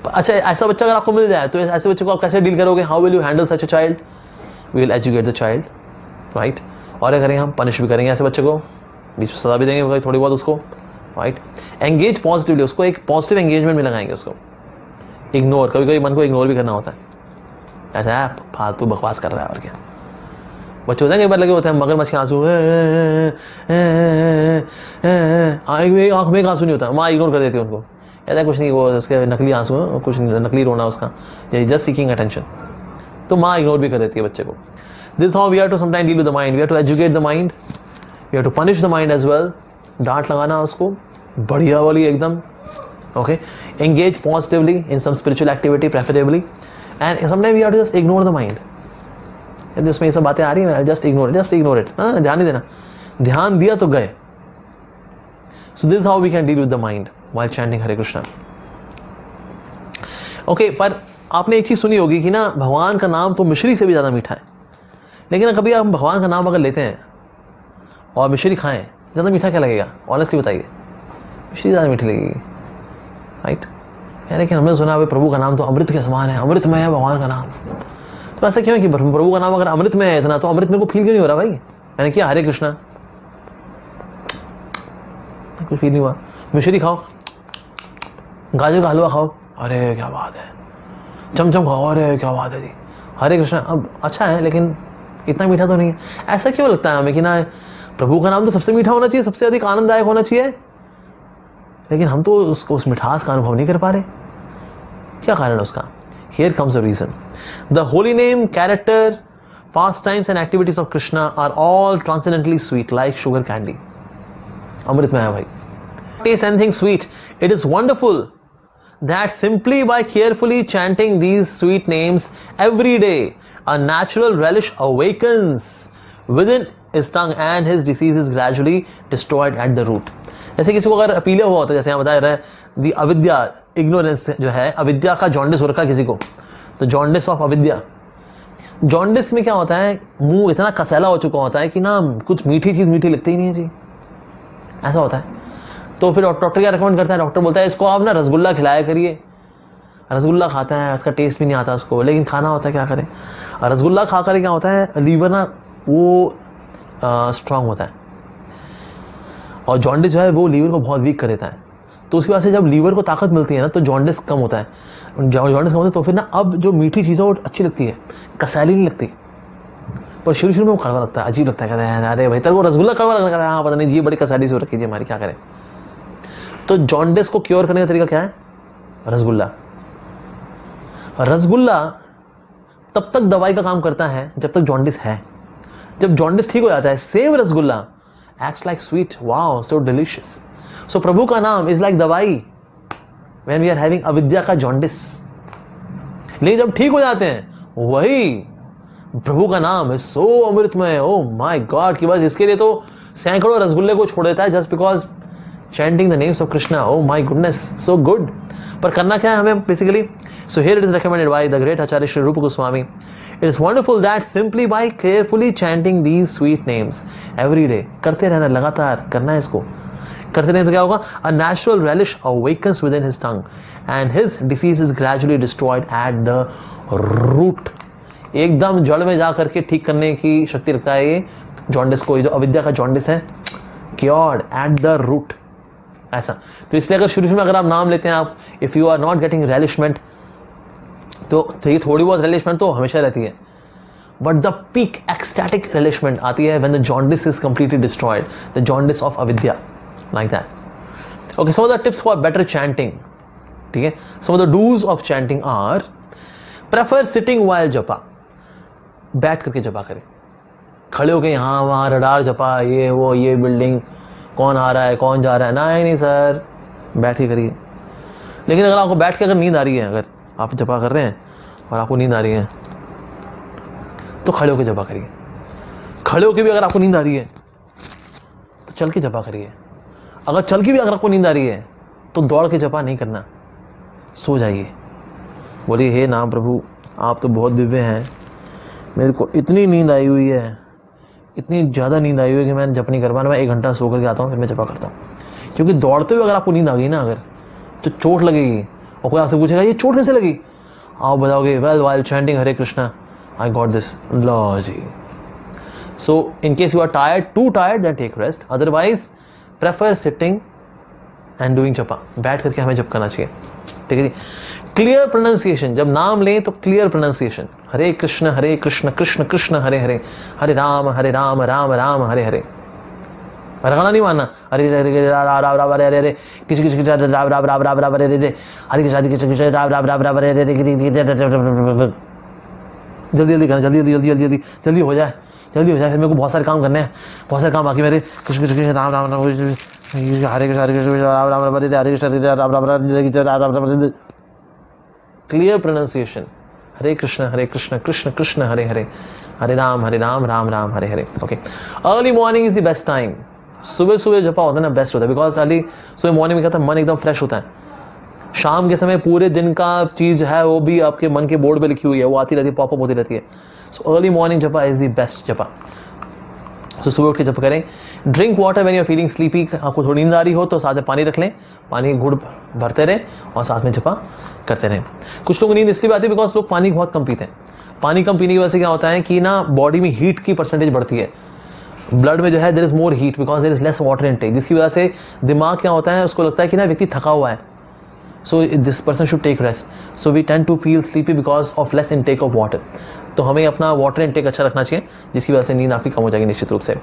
अच्छा, ऐसा बच्चा अगर आपको मिल जाए तो ऐसे बच्चे को आप कैसे डील करोगे? How will you handle such a child? We will educate the child, right. और क्या करेंगे हम? पनिश भी करेंगे ऐसे बच्चे को, बीच में सजा भी देंगे थोड़ी बहुत उसको, राइट. एंगेज पॉजिटिवली, उसको एक पॉजिटिव एंगेजमेंट में लगाएंगे. उसको इग्नोर, कभी कभी मन को इग्नोर भी करना होता है. ऐसा है फालतू बकवास कर रहा है और क्या. बच्चे होते हैं कई बार लगे होते हैं मगरमच्छ के आंसू, आंख में आंसू नहीं होता, माँ इग्नोर कर देती है उनको. ऐसा कुछ नहीं, वो उसके नकली आंसू है, कुछ नकली रोना उसका, जस्ट सीकिंग अटेंशन. तो माँ इग्नोर भी कर देती है बच्चे को. This how we have to sometime deal with the mind. We have to educate the mind, we have to punish the mind as well. डांट लगाना उसको बढ़िया वाली एकदम. Okay, engage positively in some spiritual activity preferably, and sometime we have to just ignore the mind. यदि उसमें ये सब बातें आ रही हैं, जस्ट इग्नोर इट. ध्यान नहीं देना, ध्यान दिया तो गए. So this how we can deal with the mind while chanting Hare Krishna. Okay, पर आपने एक चीज सुनी होगी कि ना भगवान का नाम तो मिश्री से भी ज्यादा मीठा है. लेकिन कभी आप भगवान का नाम अगर लेते हैं और मिश्री खाएं, ज्यादा मीठा क्या लगेगा? ऑनेस्टली बताइए, मिश्री ज्यादा मीठी लगेगी, राइट. लेकिन हमने सुना है प्रभु का नाम तो अमृत के समान है, अमृतमय है भगवान का नाम. तो ऐसा क्यों है कि प्रभु का नाम अगर अमृत में है इतना, तो अमृत मेरे को फील क्यों नहीं हो रहा भाई? मैंने किया हरे कृष्णा, कुछ फील नहीं हुआ. मिश्री खाओ, गाजर का हलवा खाओ, अरे क्या बात है. चमचम खाओ, अरे क्या बात है जी. हरे कृष्णा अब अच्छा है लेकिन इतना मीठा तो नहीं है. ऐसा क्यों लगता है हमें कि ना प्रभु का नाम तो सबसे मीठा होना चाहिए, सबसे अधिक आनंददायक होना चाहिए, लेकिन हम तो उसको उस मिठास का अनुभव नहीं कर पा रहे. क्या कारण है उसका? Here comes the reason. The holy name, character, pastimes and activities of Krishna are all transcendently sweet, like sugar candy. अमृत में है भाई. Taste anything sweet. It is wonderful that simply by carefully chanting these sweet names every day, a natural relish awakens within his tongue and his disease is gradually destroyed at the root. जैसे किसी को अगर पीलिया हुआ होता है, जैसे यहाँ बता रहे हैं, दी अविद्या, इग्नोरेंस जो है, अविद्या का जॉन्डिस हो रखा किसी को, तो जॉन्डिस ऑफ अविद्या. जॉन्डिस में क्या होता है, मुंह इतना कसैला हो चुका होता है कि ना कुछ मीठी चीज़ मीठी लगती ही नहीं है जी, ऐसा होता है. तो फिर डॉक्टर क्या रिकमेंड करता है? डॉक्टर बोलता है इसको आप ना रसगुल्ला खिलाया करिए. रसगुल्ला खाता है, उसका टेस्ट भी नहीं आता उसको, लेकिन खाना होता है, क्या करें. रसगुल्ला खा कर क्या होता है, लीवर ना वो स्ट्रांग होता है, और जॉन्डिस जो है वो लीवर को बहुत वीक कर देता है. तो उसकी वजह से जब लीवर को ताकत मिलती है ना, तो जॉन्डिस कम होता है. जॉन्डिस कम होता है तो फिर ना अब जो मीठी चीज़ है वो अच्छी लगती है, कसैली नहीं लगती. पर शुरू शुरू में वो कड़वा लगता है, अजीब लगता है. कहते हैं अरे भाई तेरे को रसगुल्ला कड़वा लगता है, हाँ पता नहीं जी, बड़ी कसैली से हो रखी है हमारी, क्या करें. तो जॉन्डिस को क्योर करने का तरीका क्या है? रसगुल्ला. रसगुल्ला तब तक दवाई का काम करता है जब तक जॉन्डिस है. जब जॉन्डिस ठीक हो जाता है, same rasgulla acts like sweet, wow, so delicious. So प्रभु का नाम is like दवाई when we are having अविद्या का जॉन्डिस. लेकिन जब ठीक हो जाते हैं, वही प्रभु का नाम है सो अमृतमय, ओ माय गॉड, कि बस इसके लिए तो सैकड़ों रसगुल्ले को छोड़ देता है just because chanting the names of Krishna. Oh my goodness, so good. पर करना क्या है हमें basically? So here it is recommended by the great Acharya Shri Rupa Goswami. It is wonderful that simply by carefully chanting these sweet names every day, करते रहना, लगातार करना है इसको. करते रहें तो क्या होगा? A natural relish awakens within his tongue and his disease is gradually destroyed at the root. एकदम जड़ में जा करके ठीक करने की शक्ति रखता है ये जॉन्डिस को. ये जो अविद्या का जॉन्डिस है, cured at the root. ऐसा। तो इसलिए अगर शुरू में अगर आप नाम लेते हैं आप, if you are not getting relishment, तो ये थोड़ी बहुत रिलिशमेंट तो हमेशा रहती है, but the peak ecstatic relishment आती है when the jaundice is completely destroyed, the jaundice of avidya, like that. Okay, some of the tips for better chanting, ठीक है। Some of the dos of chanting are, prefer sitting while japa, बैठ करके जपा करें। खड़े होके यहाँ वहाँ रडार जपा, ये वो, ये बिल्डिंग, कौन आ रहा है कौन जा रहा है, नहीं सर, बैठ के करिए। लेकिन अगर आपको बैठ के अगर नींद आ रही है, अगर आप जपा कर रहे हैं और आपको नींद आ रही है, तो खड़े होके जपा करिए। खड़े होके भी अगर आपको नींद आ रही है तो चल के जपा करिए। अगर चल के भी अगर आपको नींद आ रही है तो दौड़ के जपा नहीं करना, सो जाइए। बोलिए, हे नाम प्रभु, आप तो बहुत दिव्य हैं, मेरे को इतनी नींद आई हुई है, इतनी ज़्यादा नींद आई हुई है कि मैं जप नहीं कर पा रहा, मैं 1 घंटा सो करके आता हूँ, फिर मैं जपा करता हूँ। क्योंकि दौड़ते हुए अगर आपको नींद आ गई ना, अगर तो चोट लगेगी, और कोई आपसे पूछेगा ये चोट कैसे लगी, आप बताओगे, well while chanting Hare Krishna I got this. लो जी। So in case you are tired, too tired, then take rest. Otherwise, prefer sitting and doing japa. बैठ करके हमें जप करना चाहिए, ठीक है जी। क्लियर प्रोनाउंसिएशन, जब नाम लें तो क्लियर प्रोनाउंसिएशन, हरे कृष्ण कृष्ण कृष्ण हरे हरे, हरे राम राम राम हरे हरे। रगड़ा नहीं मानना, हरे हरे राम राम राम हरे हरे, किसी किसी राम राम राम राम राम हरे हरे, हरे शादी किसी राम राम राम राम हरे हरे। जल्दी जल्दी करना, जल्दी जल्दी जल्दी जल्दी जल्दी हो जाए, जल्दी हो जाए, फिर मेरे को बहुत सारे काम करने हैं, बहुत सारे काम बाकी मेरे। Krishna Krishna Ram Ram Ram Hare Krishna Ram Ram Hare Hare Krishna Ram Ram Ram. Clear pronunciation, Hare Krishna Krishna Krishna Hare Hare, Hare Ram Ram Ram Hare Hare. Okay, early morning is the best time. सुबह सुबह जपा होता है ना, बेस्ट होता है, बिकॉज अर्ली सुबह मॉर्निंग में क्या होता है, मन एकदम फ्रेश होता है। शाम के समय पूरे दिन का चीज है वो भी आपके मन के बोर्ड पे लिखी हुई है, वो आती रहती है, पॉपअप होती रहती है। So early morning japa is the best japa. So सुबह उठ के जप करें। Drink water when you are feeling sleepy, आपको थोड़ी नींद आ रही हो तो साथ में पानी रख लें, पानी घुड़ भरते रहें और साथ में जपा करते रहें। कुछ लोग नींद इसलिए भी आती है बिकॉज लोग पानी बहुत कम पीते हैं। पानी कम पीने की वजह से क्या होता है कि ना बॉडी में हीट की परसेंटेज बढ़ती है, ब्लड में जो है there is more heat because there is less water intake, जिसकी वजह से दिमाग क्या होता है, उसको लगता है कि ना व्यक्ति थका हुआ है। So this person should take rest. So we tend to feel sleepy because of less intake of water. तो हमें अपना वाटर इनटेक अच्छा रखना चाहिए, जिसकी वजह से नींद आपकी कम हो जाएगी निश्चित रूप से।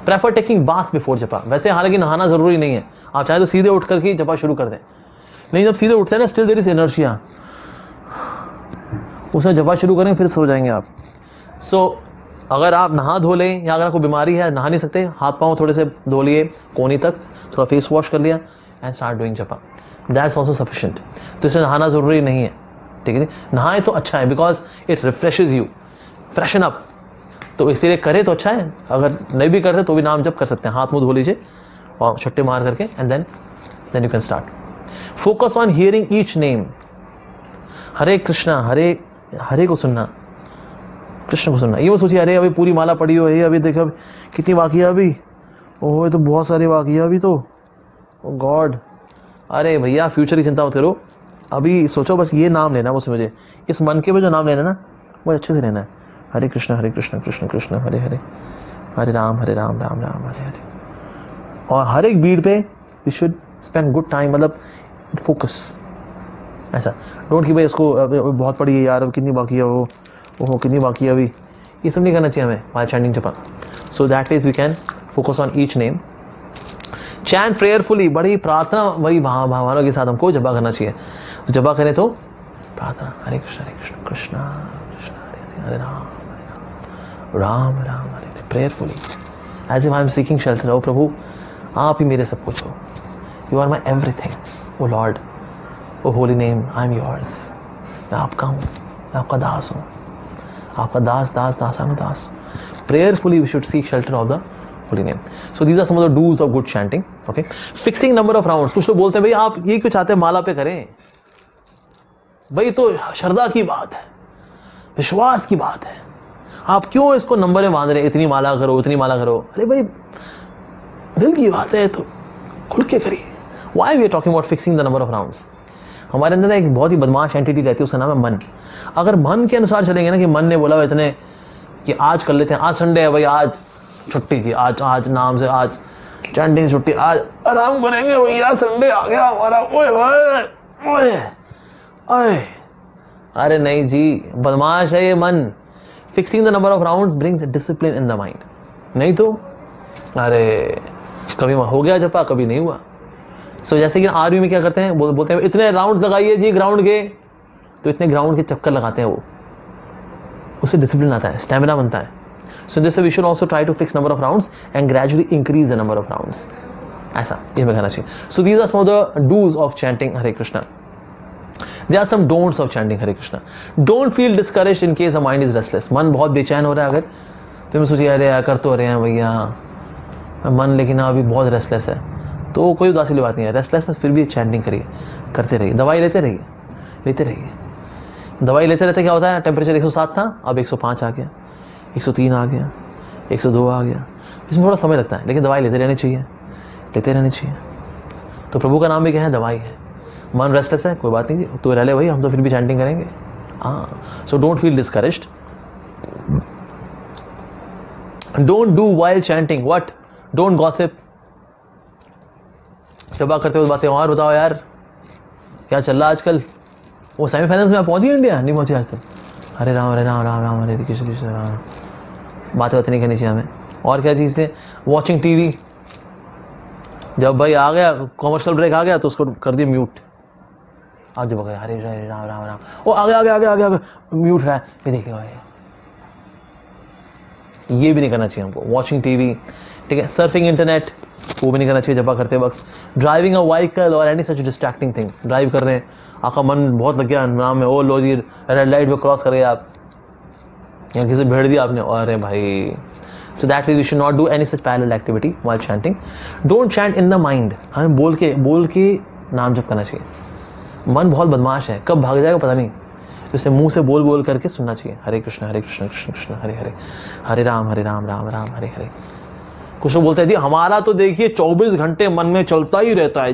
प्रेफर टेकिंग बाथ बिफोर जपा। वैसे हालांकि नहाना जरूरी नहीं है, आप चाहे तो सीधे उठ करके जपा शुरू कर दें, लेकिन जब सीधे उठते हैं ना, स्टिल देयर इज इनर्शिया, उसमें जपा शुरू करें फिर सो जाएंगे आप। सो अगर आप नहा धो लें, या अगर आपको बीमारी है नहा नहीं सकते, हाथ पाँव थोड़े से धो लिए कोनी तक, थोड़ा फेस वॉश कर लिया एंड स्टार्ट डूइंग जपा, दैट्स ऑल्सो सफिशिएंट। तो इससे नहाना जरूरी नहीं है, ठीक है। नहाए तो अच्छा है because it refreshes you, freshen up, तो इसीलिए करे तो अच्छा है। अगर नहीं भी करते तो भी नाम जप कर सकते हैं, हाथ मुंह धो लीजिए और छट्टे मार करके, and then you can start. Focus on hearing each name, Hare Krishna, Hare Hare को सुनना, कृष्ण को सुनना। ये वो सोचिए अरे अभी पूरी माला पड़ी हो है, अभी देखो कितनी बाकी है, अभी ओह तो बहुत सारी बाकी है अभी तो, ओ गॉड। अरे भैया फ्यूचर की चिंता मत करो, अभी सोचो बस ये नाम लेना, मुझसे मुझे इस मन के में जो नाम लेना ना वो अच्छे से लेना है, हरे कृष्ण कृष्ण कृष्ण हरे हरे, हरे राम राम राम हरे हरे। और हर एक बीट पे we should spend good time, मतलब फोकस ऐसा, डोंट कि भाई इसको बहुत पड़ी है यार, अब कितनी बाकी है, वो कितनी बाकी है अभी, ये सब नहीं करना चाहिए हमें while chanting japa. So that is we can focus on each name. Chant prayerfully, बड़ी प्रार्थना बड़ी भावनाओं के साथ हमको जपा करना चाहिए। तो जपा करें तो प्रार्थना, Hare Krishna Krishna Krishna Hare Hare, Hare Ram Ram Hare Hare, prayerfully as if I am seeking shelter. ओ प्रभु आप ही मेरे सब कुछ हो, you are my everything, O lord, O holy name, I am yours. मैं आपका हूँ, मैं आपका दास हूँ, आपका दास दास दासानुदास। Prayerfully we should seek shelter of the holy name. So these are some of the do's of good chanting. Okay. Fixing number of rounds. कुछ लोग बोलते हैं भाई आप ये क्यों चाहते हैं माला पे करें, भाई तो श्रद्धा की बात है, विश्वास की बात है, आप क्यों इसको नंबर में बांध रहे हैं, इतनी माला करो उतनी माला करो। अरे भाई दिल की बात है तो खुल के करिए। Why we are talking about fixing the number of rounds? हमारे अंदर एक बहुत ही बदमाश एंटिटी रहती है, उसका नाम है मन। अगर मन के अनुसार चलेंगे ना कि मन ने बोला इतने कि आज कर लेते हैं, आज संडे है भाई, आज छुट्टी थी, आज नाम से आज चैंटिंग छुट्टी, आज आराम करेंगे भैया, संडे आ गया हमारा। ओए ओए ओए ओए, अरे नहीं जी, बदमाश है ये मन। Fixing the number of rounds brings discipline in the mind. नहीं तो अरे कभी हो गया जपा, कभी नहीं हुआ। सो जैसे कि आर्मी में क्या करते हैं, बोलते हैं इतने राउंड्स लगाइए जी ग्राउंड के, तो इतने ग्राउंड के चक्कर लगाते हैं वो, उससे डिसिप्लिन आता है, स्टैमिना बनता है। So this we should also try to fix number of rounds and gradually increase the number of rounds, ऐसा ये हमें कहना चाहिए। So these are some of the dos of chanting Hare Krishna. There are some don'ts of chanting Hare Krishna. Don't feel discouraged in case the mind is restless. मन बहुत बेचैन हो रहा है, अगर तो मैं सोचिए अरे यार कर तो रहे हैं भैया मन, लेकिन अभी बहुत रेस्टलेस है, तो कोई उदासी वाली बात नहीं है। रेस्टलेस फिर भी चैंटिंग करिए, करते रहिए, दवाई लेते रहिए। दवाई लेते रहते क्या होता है, टेम्परेचर 107 था, अब 105 आ गया, 103 आ गया, 102 आ गया। इसमें थोड़ा समय लगता है, लेकिन दवाई लेते रहनी चाहिए। तो प्रभु का नाम भी क्या है, दवाई है। मन रेस्टलेस है, कोई बात नहीं, तो रह ले भाई, हम तो फिर भी चैंटिंग करेंगे। हाँ, so don't feel discouraged, don't do while chanting what, don't gossip. जब करते हुए बातें, और बताओ यार क्या चल रहा आजकल, वो सेमीफाइनल्स में आप पहुंची इंडिया, नहीं पहुंची आज तक। हरे राम हरे राम राम राम हरे कृष्ण कृष्ण राम, बातें नहीं करनी चाहिए हमें। और क्या चीज़ है, वॉचिंग टीवी, जब भाई आ गया कॉमर्शियल ब्रेक आ गया तो उसको कर दिया म्यूट। आज जब हरे राम राम राम, वो आगे म्यूट रहा है, ये देखिए भाई, ये भी नहीं करना चाहिए हमको। वॉचिंग टीवी, ठीक है, सर्फिंग इंटरनेट, वो भी नहीं करना चाहिए जपा करते वक्त। ड्राइविंग अ व्हीकल और any such distracting thing, drive कर रहे हैं, आपका मन बहुत लग गया नाम में, ओ लो जी रेड लाइट पे क्रॉस कर गए आप, या किसी से भिड़ दिया आपने, अरे भाई। So that means you should not do any such parallel activity while chanting. Don't chant in the mind. हमें बोल के नाम जप करना चाहिए। मन बहुत बदमाश है, कब भाग जाएगा पता नहीं, इससे मुंह से बोल करके सुनना चाहिए। हरे कृष्ण कृष्ण कृष्ण हरे हरे, हरे राम राम राम हरे हरे। कुछ लोग बोलते हैं हमारा तो देखिए 24 घंटे मन में चलता ही रहता है।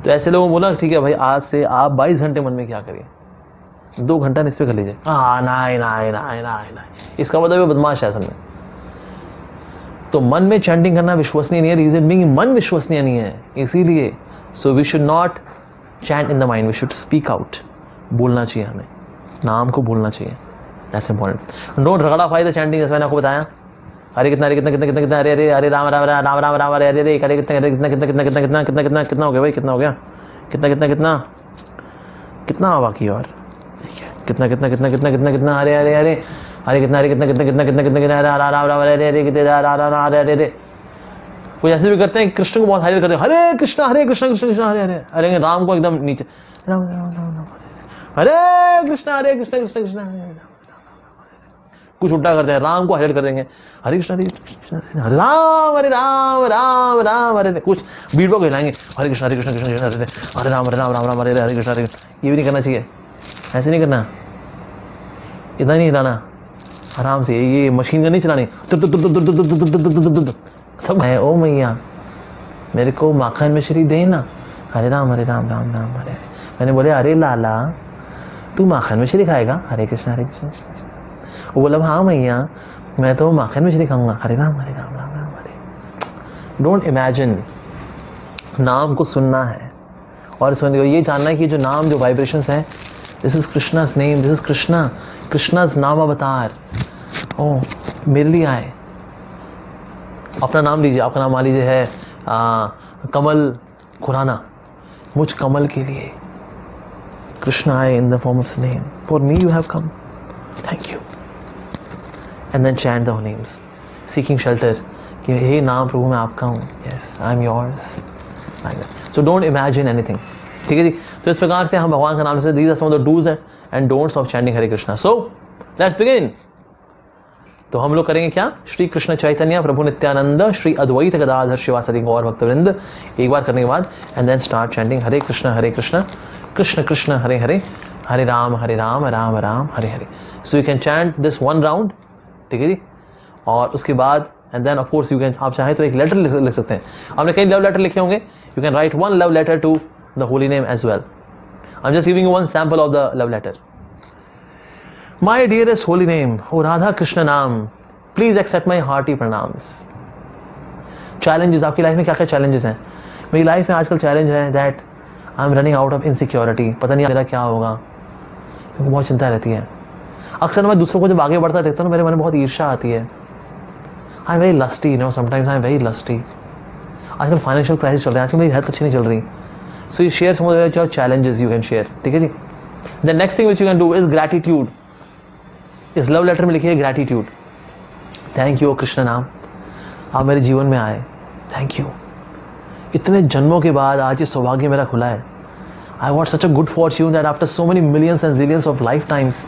तो ऐसे लोगों को बोला ठीक है भाई, आज से आप 22 घंटे मन में क्या करिए, 2 घंटा इस पे कर लीजिए। नहीं, इसका मतलब बदमाश है असल में। तो मन में चैंटिंग करना विश्वसनीय नहीं है, रीजन बीइंग मन विश्वसनीय नहीं है, इसीलिए so we should not chant in the mind, we should speak out, बोलना चाहिए हमें, नाम को बोलना चाहिए, दैट्स इंपॉर्टेंट। डोंट रगड़ा फाई द चैंटिंग, जैसे मैंने आपको बताया, हरे कितना हरे हरे, हरे राम राम राम राम राम हरे हरे, हरे कितना हो गया भाई, कितना हो गया, कितना बाकी, और कितना हरे हरे हरे, हरे कितना राम राम हरे हरे, हरे कुछ ऐसे भी करते हैं, कृष्ण को बहुत हाईलाइट करते हैं, हरे कृष्ण कृष्ण कृष्ण हरे हरे, अरे राम को एकदम नीचे, राम हरे कृष्ण कृष्ण कृष्ण हरे, कुछ उल्टा करते हैं, राम को हाईलाइट कर देंगे, हरे कृष्ण हरे राम राम राम हरे, कुछ बीट बॉक्स हिलाएंगे, हरे कृष्ण कृष्ण कृष्ण हरे राम राम हरे हरे कृष्ण, ये भी नहीं करना चाहिए, ऐसे नहीं करना, इतना नहीं हिलाना, आराम से, ये मशीन गन नहीं चलानी, सब है। ओ मैया मेरे को माखन मिश्री देना, हरे राम राम हरे। मैंने बोले अरे लाला तू माखन मिश्री खाएगा, हरे कृष्ण कृष्ण। वो बोला हाँ मैया मैं तो माखन मिश्री खाऊंगा, हरे राम राम हरे। डोंट इमेजिन, नाम को सुनना है और ये जानना है कि जो नाम, जो वाइब्रेशंस हैं, this is Krishna's name, this is Krishna's naam avatar. ओ मेरे लिए आए, अपना नाम लीजिए, आपका नाम मान लीजिए है कमल खुराना, मुझ कमल के लिए कृष्ण आए in the form of name, for me you have come, thank you. And then chant the names, seeking shelter, कि हे नाम प्रभु मैं आपका हूँ, yes I am yours, so don't imagine anything, ठीक है जी। तो इस प्रकार से हम भगवान का नाम से, these are some of the dos and don'ts of chanting Hare Krishna. So let's begin. तो हम लोग करेंगे क्या, श्री कृष्ण चैतन्य प्रभु नित्यानंद श्री अद्वैत गदाधर शिवासदि गौर भक्तवृंद, एक बार करने के बाद and then start chanting Hare Krishna Krishna Krishna Hare Hare, Hare Ram Ram Ram Hare Hare. So you can chant this 1 round, ठीक है जी। और उसके बाद and then of course you can, आप चाहे तो एक लेटर लिख सकते हैं, आपने कई लव लेटर लिखे होंगे, you can write 1 love letter to the holy name as well. I am just giving you 1 sample of the love letter. My dearest holy name, O Radha Krishna Naam, please accept my hearty pranams. Challenges, आपकी लाइफ में क्या क्या चैलेंजेस हैं? मेरी लाइफ में आजकल चैलेंज है that I am running out of insecurity, पता नहीं मेरा क्या होगा, मेरे को बहुत चिंता रहती है। अक्सर मैं दूसरों को जब आगे बढ़ता देखता हूँ मेरे मन में बहुत ईर्ष्या आती है। I am very lusty, you know, sometimes I am very lusty. आजकल फाइनेंशियल क्राइसिस चल रहा है, आजकल मेरी हेल्थ अच्छी नहीं चल रही। So you share some of your challenges you can share, ठीक है जी। The next thing which you can do is gratitude. इस लव लेटर में लिखिए ग्रैटिट्यूड। थैंक यू कृष्ण नाम, आप मेरे जीवन में आए, थैंक यू। इतने जन्मों के बाद आज ये सौभाग्य मेरा खुला है। I what such a good fortune that after so many millions and zillions of life times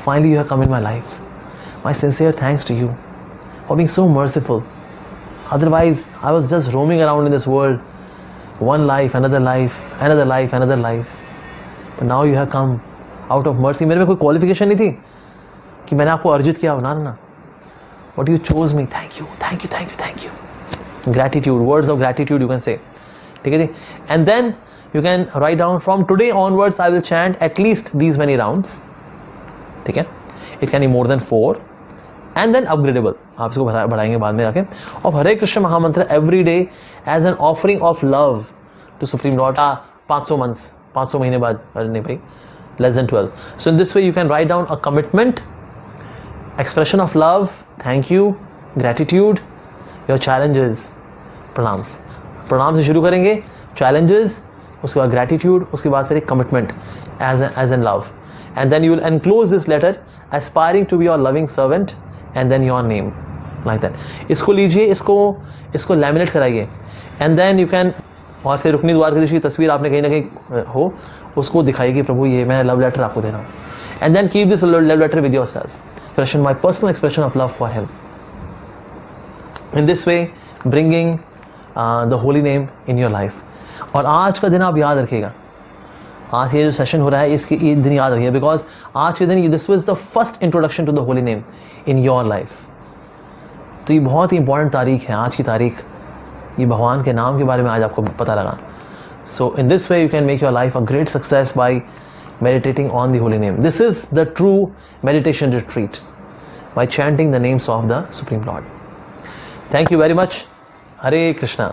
finally you have come in my life. My sincere thanks to you for being so merciful. Otherwise, I was just roaming around in this world, one life, another life, another life, another life. But now you have come out of mercy. मेरे में कोई qualification नहीं थी कि मैंने आपको अर्जित किया हो, ना ना। But you chose me. Thank you, thank you, thank you, thank you. Gratitude, words of gratitude you can say. ठीक है जी? And then you can write down from today onwards I will chant at least these many rounds. ठीक है? It can be more than 4. And then upgradable, आप इसको बढ़ाएंगे बाद में जाके। और Hare Krishna Mahamantra every day as an offering of love to supreme lord. 500 months, 500 महीने बाद, अरे नहीं भाई, less than 12। So in this way you can write down a commitment, expression of love, thank you, gratitude, your challenges. Pranams, प्रणाम से शुरू करेंगे, चैलेंजेस, उसके बाद ग्रेटिट्यूड, उसके बाद फिर एक commitment as an love. And then you will enclose this letter aspiring to be your loving servant and then your name, like that. इसको लीजिए, इसको लैमिनेट कराइए, and then you can, वहाँ से रुक्नी द्वारकाधीश की तस्वीर आपने कहीं ना कहीं हो, उसको दिखाइए कि प्रभु ये मैं लव लेटर आपको दे रहा हूँ। and then keep this love letter with yourself. Expression, my personal expression of love for him. In this way, bringing the holy name in your life. और आज का दिन आप याद रखिएगा, आज ये जो सेशन हो रहा है इसके ये दिन याद रखिए, बिकॉज आज के दिन this was the first introduction to the holy name in your life. तो ये बहुत ही इंपॉर्टेंट तारीख है, आज की तारीख, ये भगवान के नाम के बारे में आज आपको पता लगा। So in this way you can make your life a great success by meditating on the holy name. This is the true meditation retreat, by chanting the names of the supreme lord. Thank you very much. Hare Krishna.